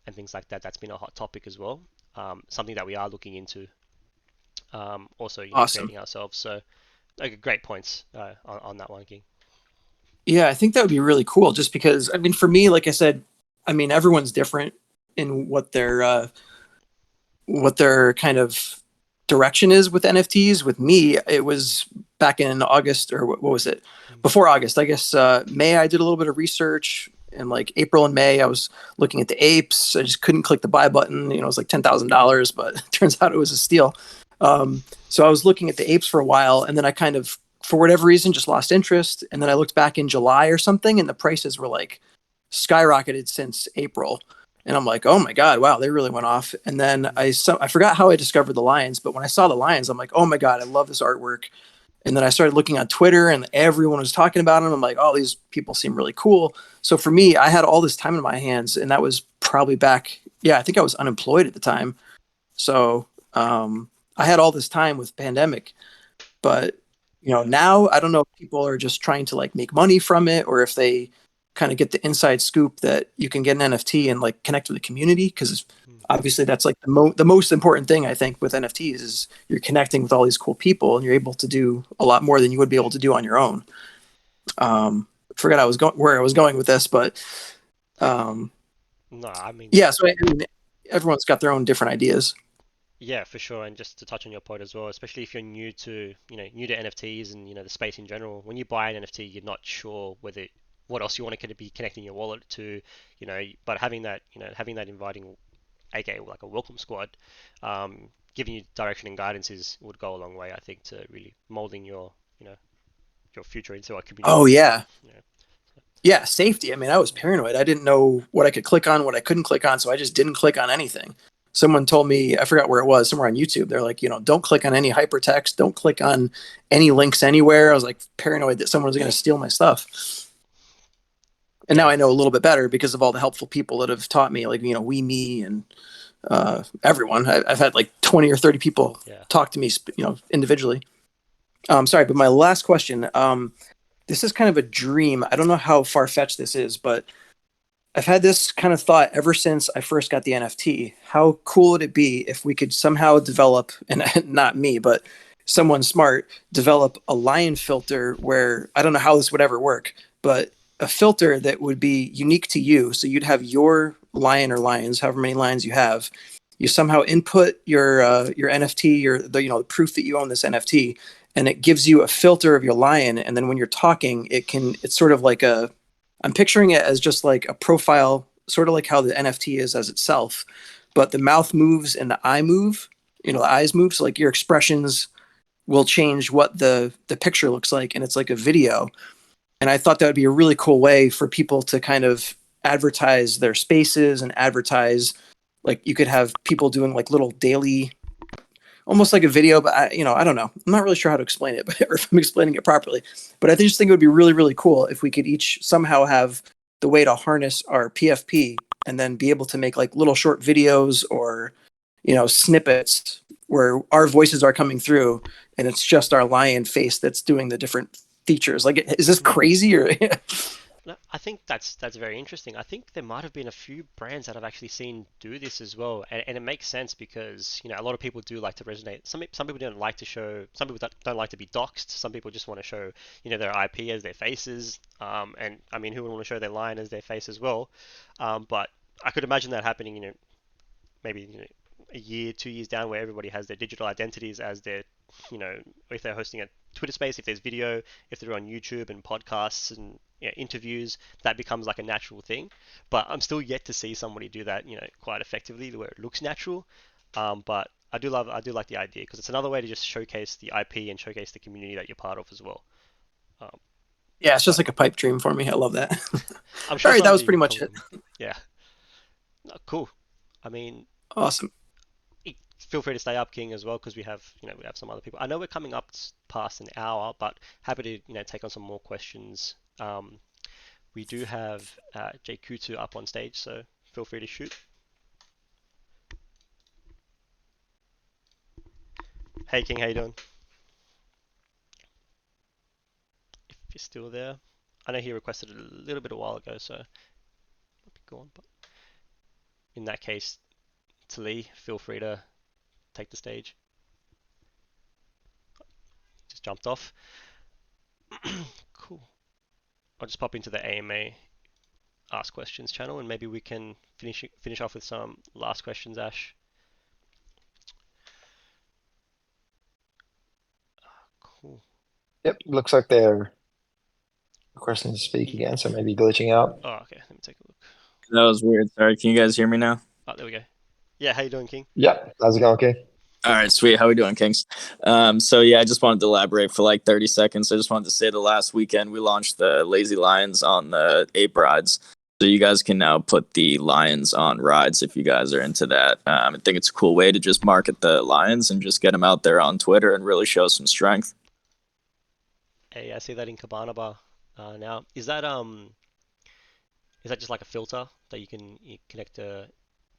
and things like that. That's been a hot topic as well. Something that we are looking into. Also, Awesome. creating ourselves. So, like, great points on that one, King. Yeah, I think that would be really cool just because I mean for me, like I said, I mean everyone's different in what their kind of direction is with NFTs. With me, it was back in August or what was it? Before August, I guess May. I did a little bit of research. In like April and May, I was looking at the apes. I just couldn't click the buy button. It was like $10,000, but it turns out it was a steal. So I was looking at the apes for a while, and then I kind of, for whatever reason, just lost interest. And then I looked back in July or something, and the prices were like skyrocketed since April. And I'm like, oh my god, wow, they really went off. And then I forgot how I discovered the lions, but when I saw the lions, I'm like, oh my god, I love this artwork. And then I started looking on Twitter, and everyone was talking about them. I'm like, oh, these people seem really cool. So for me, I had all this time in my hands, and that was probably back. Yeah, I think I was unemployed at the time, so I had all this time with pandemic. But Yeah. now I don't know if people are just trying to like make money from it, or if they kind of get the inside scoop that you can get an NFT and like connect with the community. Because Hmm. obviously that's like the most important thing I think with NFTs is you're connecting with all these cool people and you're able to do a lot more than you would be able to do on your own. Forgot where I was going with this, but um, No, I mean, yeah. So I mean, everyone's got their own different ideas. yeah, for sure. And just to touch on your point as well, especially if you're new to NFTs and the space in general. When you buy an NFT, you're not sure what else you want to be connecting your wallet to, But having that inviting, aka like a welcome squad, giving you direction and guidance would go a long way, I think, to really molding your future into a Oh community. yeah, You know. yeah, safety. I mean, I was paranoid. I didn't know what I could click on, what I couldn't click on, so I just didn't click on anything. Someone told me, I forgot where it was, somewhere on YouTube. They're like, don't click on any hypertext, don't click on any links anywhere. I was like paranoid that someone was going to steal my stuff. And now Yeah, I know a little bit better because of all the helpful people that have taught me, like Me and everyone. I've had like 20 or 30 people yeah. talk to me, individually. Sorry, but my last question. This is kind of a dream. I don't know how far fetched this is, but I've had this kind of thought ever since I first got the NFT. How cool would it be if we could somehow develop, and not me, but someone smart, develop a lion filter where I don't know how this would ever work, but a filter that would be unique to you. So you'd have your lion or lions, however many lions you have. You somehow input your NFT, the proof that you own this NFT, and it gives you a filter of your lion. And then when you're talking, it's sort of like I'm picturing it as just like a profile, sort of like how the NFT is as itself, but the mouth moves and the eye move. The eyes move, so like your expressions will change what the picture looks like, and it's like a video. And I thought that would be a really cool way for people to kind of advertise their spaces and advertise. Like you could have people doing like little daily, almost like a video, but I don't know. I'm not really sure how to explain it, or if I'm explaining it properly. But I just think it would be really, really cool if we could each somehow have the way to harness our PFP and then be able to make like little short videos or snippets where our voices are coming through, and it's just our lion face that's doing the different features. Like, is this crazy or? No, I think that's very interesting. I think there might have been a few brands that I've actually seen do this as well, and it makes sense because a lot of people do like to resonate. Some people don't like to show. Some people don't like to be doxxed. Some people just want to show their IP as their faces. And I mean, who would want to show their lion as their face as well? But I could imagine that happening. Maybe a year, 2 years down, where everybody has their digital identities as their, if they're hosting a Twitter space, if there's video, if they're on YouTube and podcasts and interviews, that becomes like a natural thing. But I'm still yet to see somebody do that, quite effectively, where it looks natural. But I do like the idea because it's another way to just showcase the IP and showcase the community that you're part of as well. Yeah, it's just like a pipe dream for me. I love that. I'm sure All right, that was somebody pretty will much come it. with them. Yeah. No, cool. I mean, Awesome. feel free to stay up, King, as well, because we have some other people. I know we're coming up past an hour, but happy to take on some more questions. We do have Jay Kutu up on stage, so feel free to shoot. Hey, King, how you doing? If you're still there, I know he requested it a little bit a while ago, so might be gone. But in that case, Lee, feel free to take the stage. Just jumped off. Cool. I'll just pop into the AMA Ask Questions channel, and maybe we can finish off with some last questions, Ash. Cool. Yep, looks like they're requesting to speak again, so maybe glitching out. Oh, okay. Let me take a look. That was weird. Sorry, can you guys hear me now? Oh, there we go. Yeah, how you doing, King? Yep, how's it going, okay? All right, sweet. How we doing, Kings? So yeah, I just wanted to elaborate for like 30 seconds. I just wanted to say the last weekend we launched the Lazy Lions on the ape rides. So you guys can now put the lions on rides if you guys are into that. I think it's a cool way to just market the lions and just get them out there on Twitter and really show some strength. Hey, I see that in Cabana Bar now. Is that just like a filter that you connect to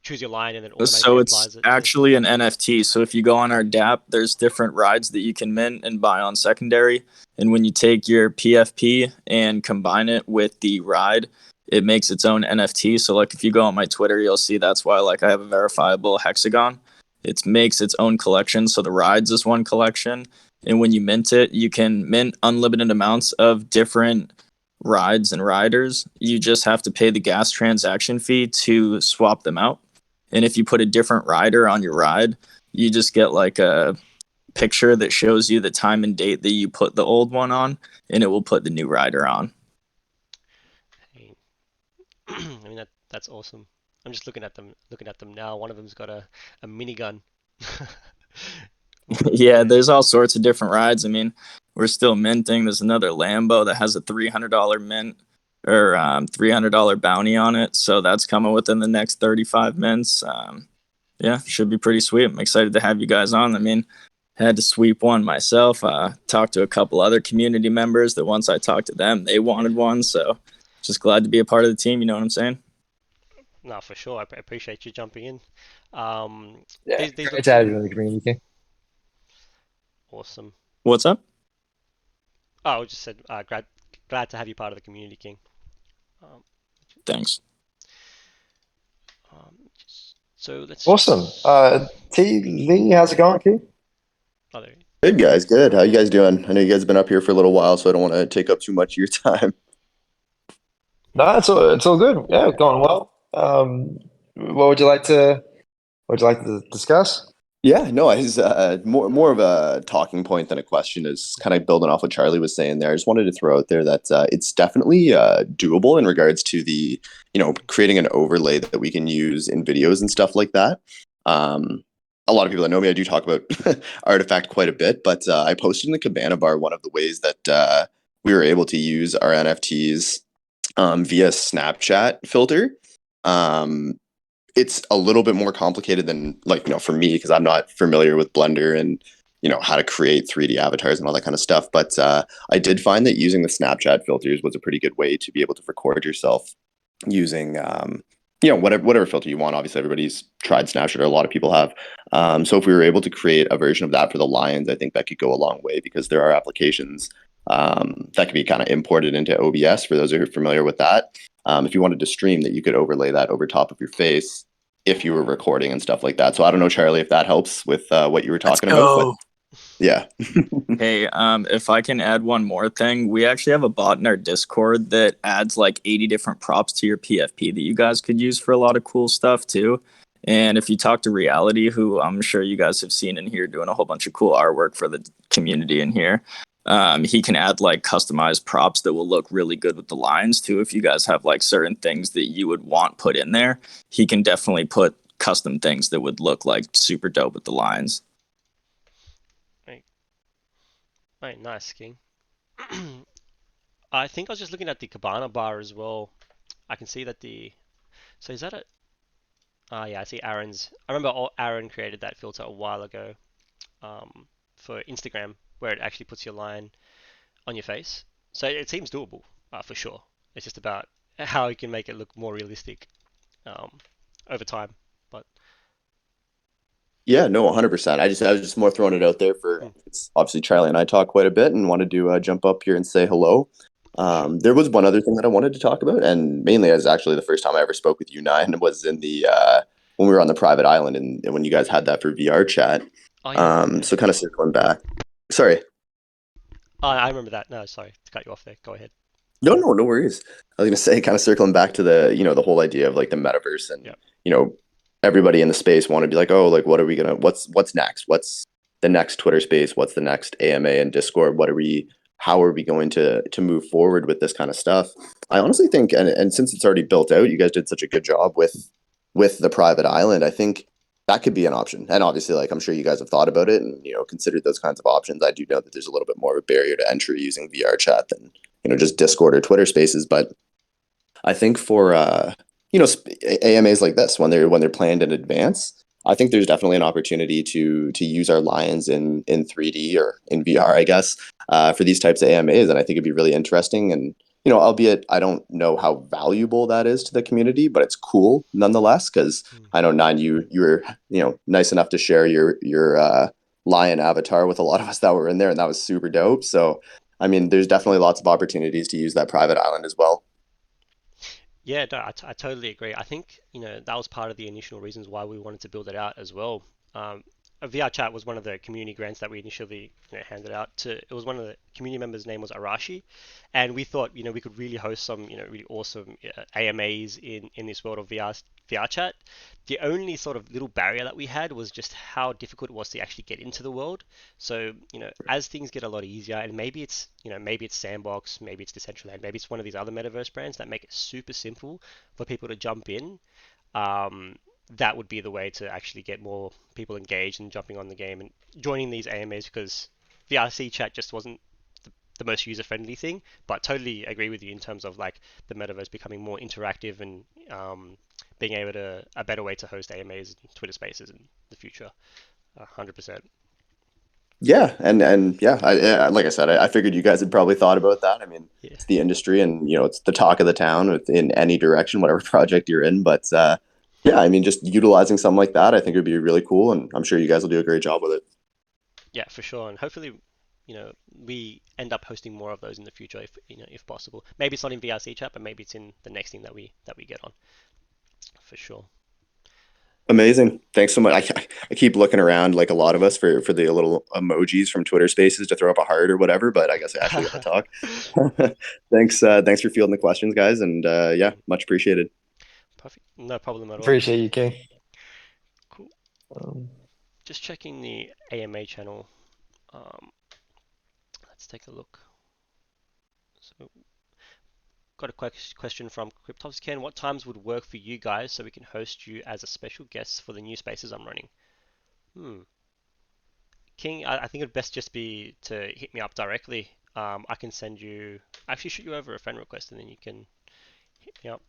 choose your line and then automatically So applies it's it to... actually an NFT. So if you go on our DApp, there's different rides that you can mint and buy on secondary. And when you take your PFP and combine it with the ride, it makes its own NFT. So like if you go on my Twitter, you'll see that's why like I have a verifiable hexagon. It makes its own collection. So the rides is one collection. And when you mint it, you can mint unlimited amounts of different rides and riders. You just have to pay the gas transaction fee to swap them out. And if you put a different rider on your ride, you just get like a picture that shows you the time and date that you put the old one on, and it will put the new rider on. Hey. I mean that's awesome. I'm just looking at them now. One of them's got a minigun. Yeah, there's all sorts of different rides. I mean, we're still minting. There's another Lambo that has a $300 mint or $300 bounty on it. So that's coming within the next 35 minutes. Yeah, should be pretty sweet. I'm excited to have you guys on. I mean, had to sweep one myself. Talked to a couple other community members that once I talked to them, they wanted one. So just glad to be a part of the team. You know what I'm saying? No, for sure. I appreciate you jumping in. Yeah, These great to have you in the community, King. awesome. What's up? Oh, I just said glad to have you part of the community, King. Thanks. So let's Awesome. T Lee, how's it going, King? Oh, there. Good, guys. Good. How you guys doing? I know you guys have been up here for a little while, so I don't want to take up too much of your time. No, it's all good. Yeah, going well. What would you like to discuss? Yeah, no, I was more of a talking point than a question. Is kind of building off what Charlie was saying there. I just wanted to throw out there that it's definitely doable in regards to the creating an overlay that we can use in videos and stuff like that. A lot of people that know me, I do talk about Artifact quite a bit, but I posted in the Cabana Bar one of the ways that we were able to use our NFTs via Snapchat filter. It's a little bit more complicated than for me, because I'm not familiar with Blender and how to create 3D avatars and all that kind of stuff. But I did find that using the Snapchat filters was a pretty good way to be able to record yourself using whatever filter you want. Obviously, everybody's tried Snapchat, or a lot of people have. So if we were able to create a version of that for the Lions, I think that could go a long way, because there are applications that can be kind of imported into OBS for those who are familiar with that. If you wanted to stream, that you could overlay that over top of your face if you were recording and stuff like that. So I don't know, Charlie, if that helps with what you were talking about. But yeah. Hey, if I can add one more thing, we actually have a bot in our Discord that adds like 80 different props to your PFP that you guys could use for a lot of cool stuff too. And if you talk to Reality, who I'm sure you guys have seen in here doing a whole bunch of cool artwork for the community in here, he can add like customized props that will look really good with the lines too. If you guys have like certain things that you would want put in there, he can definitely put custom things that would look like super dope with the lines. Right, nice, King. I think I was just looking at the Cabana bar as well. I can see that so is that a, yeah, I see Aaron's. I remember Aaron created that filter a while ago for Instagram, where it actually puts your line on your face. So it seems doable, for sure. It's just about how you can make it look more realistic over time. But Yeah, no, 100%. I was just more throwing it out there for it's obviously Charlie and I talk quite a bit and wanted to jump up here and say hello. There was one other thing that I wanted to talk about, and mainly as actually the first time I ever spoke with you nine was in the when we were on the private island and when you guys had that for VR chat. oh yeah, So kind of circling back. Sorry. I remember that. No, sorry to cut you off there. Go ahead. No, no worries. I was gonna say, kind of circling back to the, the whole idea of like the metaverse and, everybody in the space want to be like, oh, like, what's next? What's the next Twitter space? What's the next AMA and Discord? How are we going to move forward with this kind of stuff? I honestly think, and since it's already built out, you guys did such a good job with the private island. I think that could be an option. And obviously, like, I'm sure you guys have thought about it and, considered those kinds of options. I do know that there's a little bit more of a barrier to entry using VR chat than, just Discord or Twitter spaces. But I think for, AMAs like this, when they're planned in advance, I think there's definitely an opportunity to use our lions in 3D or in VR, I guess, for these types of AMAs. And I think it'd be really interesting. And, albeit I don't know how valuable that is to the community, but it's cool nonetheless, because I know, Nine, you were, nice enough to share your lion avatar with a lot of us that were in there, and that was super dope. So, I mean, there's definitely lots of opportunities to use that private island as well. Yeah, no, I totally agree. I think, that was part of the initial reasons why we wanted to build it out as well. A VR chat was one of the community grants that we initially handed out to. It was one of the community members' name was Arashi, and we thought we could really host some really awesome AMAs in this world of VR chat. The only sort of little barrier that we had was just how difficult it was to actually get into the world. So as things get a lot easier, and maybe it's Sandbox, maybe it's Decentraland, maybe it's one of these other metaverse brands that make it super simple for people to jump in. That would be the way to actually get more people engaged and jumping on the game and joining these AMAs, because VRC chat just wasn't the most user-friendly thing. But totally agree with you in terms of like the metaverse becoming more interactive and being able to a better way to host AMAs and Twitter Spaces in the future. 100%. Yeah, and yeah, like I said, I figured you guys had probably thought about that. I mean, it's the industry, and it's the talk of the town in any direction, whatever project you're in. But yeah, I mean, just utilizing something like that, I think would be really cool, and I'm sure you guys will do a great job with it. Yeah, for sure, and hopefully, we end up hosting more of those in the future, if possible. Maybe it's not in VRC chat, but maybe it's in the next thing that we get on. For sure. Amazing. Thanks so much. I keep looking around like a lot of us for the little emojis from Twitter Spaces to throw up a heart or whatever, but I guess I actually got to talk. Thanks for fielding the questions, guys, and yeah, much appreciated. Perfect. No problem at all. Appreciate you, King. Cool. Just checking the AMA channel. Let's take a look. So, got a question from Cryptovscan. What times would work for you guys so we can host you as a special guest for the new spaces I'm running? King, I think it'd best just be to hit me up directly. I can send you, actually shoot you over a friend request and then you can hit me up.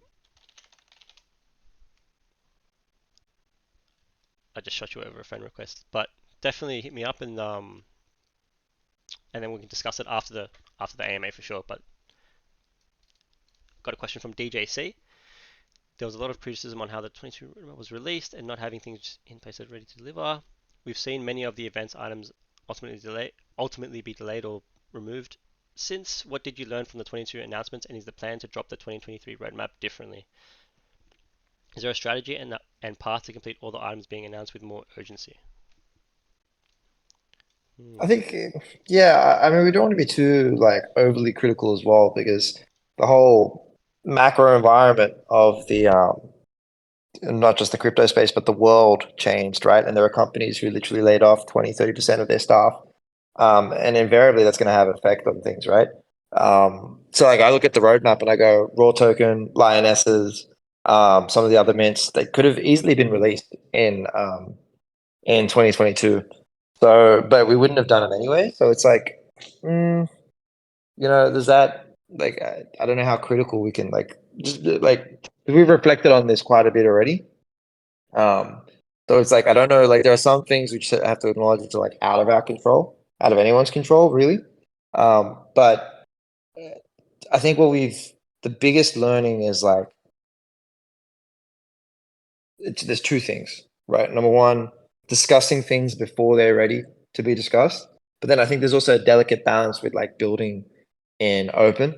I just shot you over a friend request, but definitely hit me up and then we can discuss it after the AMA for sure. But got a question from DJC. There was a lot of criticism on how the 22 was released and not having things in place that are ready to deliver. We've seen many of the event's items ultimately be delayed or removed. Since, what did you learn from the 22 announcements, and is the plan to drop the 2023 roadmap differently? Is there a strategy and path to complete all the items being announced with more urgency? I think, yeah, I mean, we don't want to be too like overly critical as well, because the whole macro environment of the not just the crypto space, but the world changed, right? And there are companies who literally laid off 20-30% of their staff. And invariably that's going to have an effect on things, right? So like I look at the roadmap and I go raw token, lionesses, some of the other mints that could have easily been released in 2022. So, but we wouldn't have done it anyway. So it's like, there's that. Like, I don't know how critical we can we've reflected on this quite a bit already. So it's like, I don't know, like there are some things we just have to acknowledge which are like out of our control, out of anyone's control, really. But I think the biggest learning is like, there's two things, right? Number one, discussing things before they're ready to be discussed. But then I think there's also a delicate balance with like building in open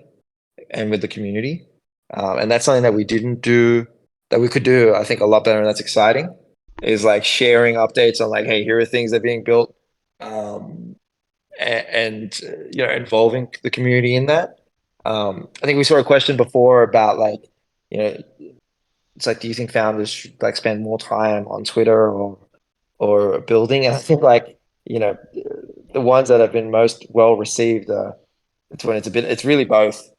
and with the community. And that's something that we didn't do, that we could do, I think, a lot better. And that's exciting, is like sharing updates on like, hey, here are things that are being built, and involving the community in that. I think we saw a question before about like, it's like, do you think founders should like spend more time on Twitter or building? And I think like, the ones that have been most well received, it's really both,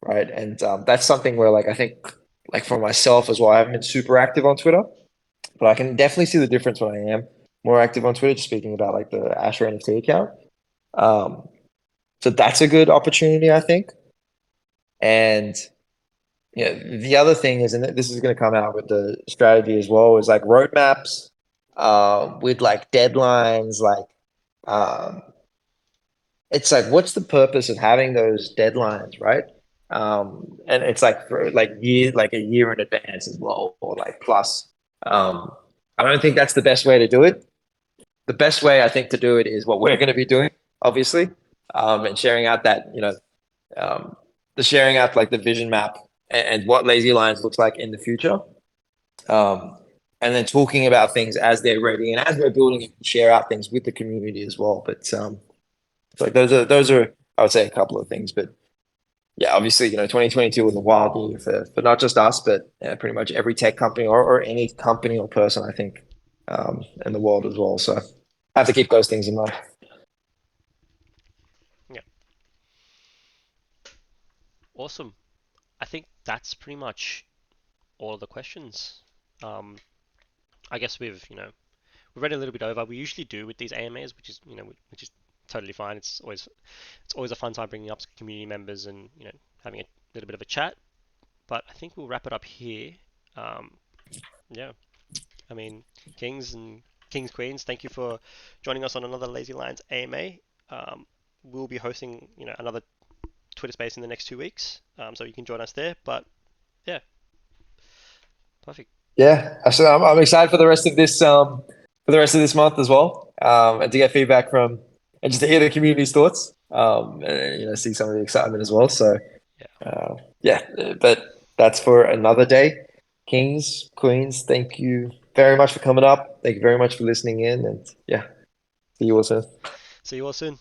right? And that's something where like I think like for myself as well, I haven't been super active on Twitter, but I can definitely see the difference when I am more active on Twitter. Just speaking about like the Asher NFT account, so that's a good opportunity, I think. And the other thing is, and this is going to come out with the strategy as well, is like roadmaps with like deadlines. Like, it's like, what's the purpose of having those deadlines, right? And it's like for like a year in advance as well, or like plus. I don't think that's the best way to do it. The best way I think to do it is what we're going to be doing, obviously, and sharing out that the sharing out like the vision map and what Lazy Lions looks like in the future. And then talking about things as they're ready and as we're building it, share out things with the community as well. But it's like those are I would say a couple of things. But yeah, obviously 2022 was a wild year for not just us, but pretty much every tech company or any company or person, I think, in the world as well. So I have to keep those things in mind. Yeah. Awesome. I think that's pretty much all of the questions. I guess we've run a little bit over. We usually do with these AMAs, which is totally fine. It's always a fun time bringing up community members and having a little bit of a chat. But I think we'll wrap it up here. Yeah, I mean, Kings Queens, thank you for joining us on another Lazy Lions AMA. We'll be hosting another Twitter space in the next 2 weeks, so you can join us there. But yeah, perfect. Yeah, so I'm excited for the rest of this month as well, and to get feedback from and just to hear the community's thoughts, and see some of the excitement as well. So but that's for another day. Kings, Queens, thank you very much for coming up. Thank you very much for listening in, and see you all soon. See you all soon.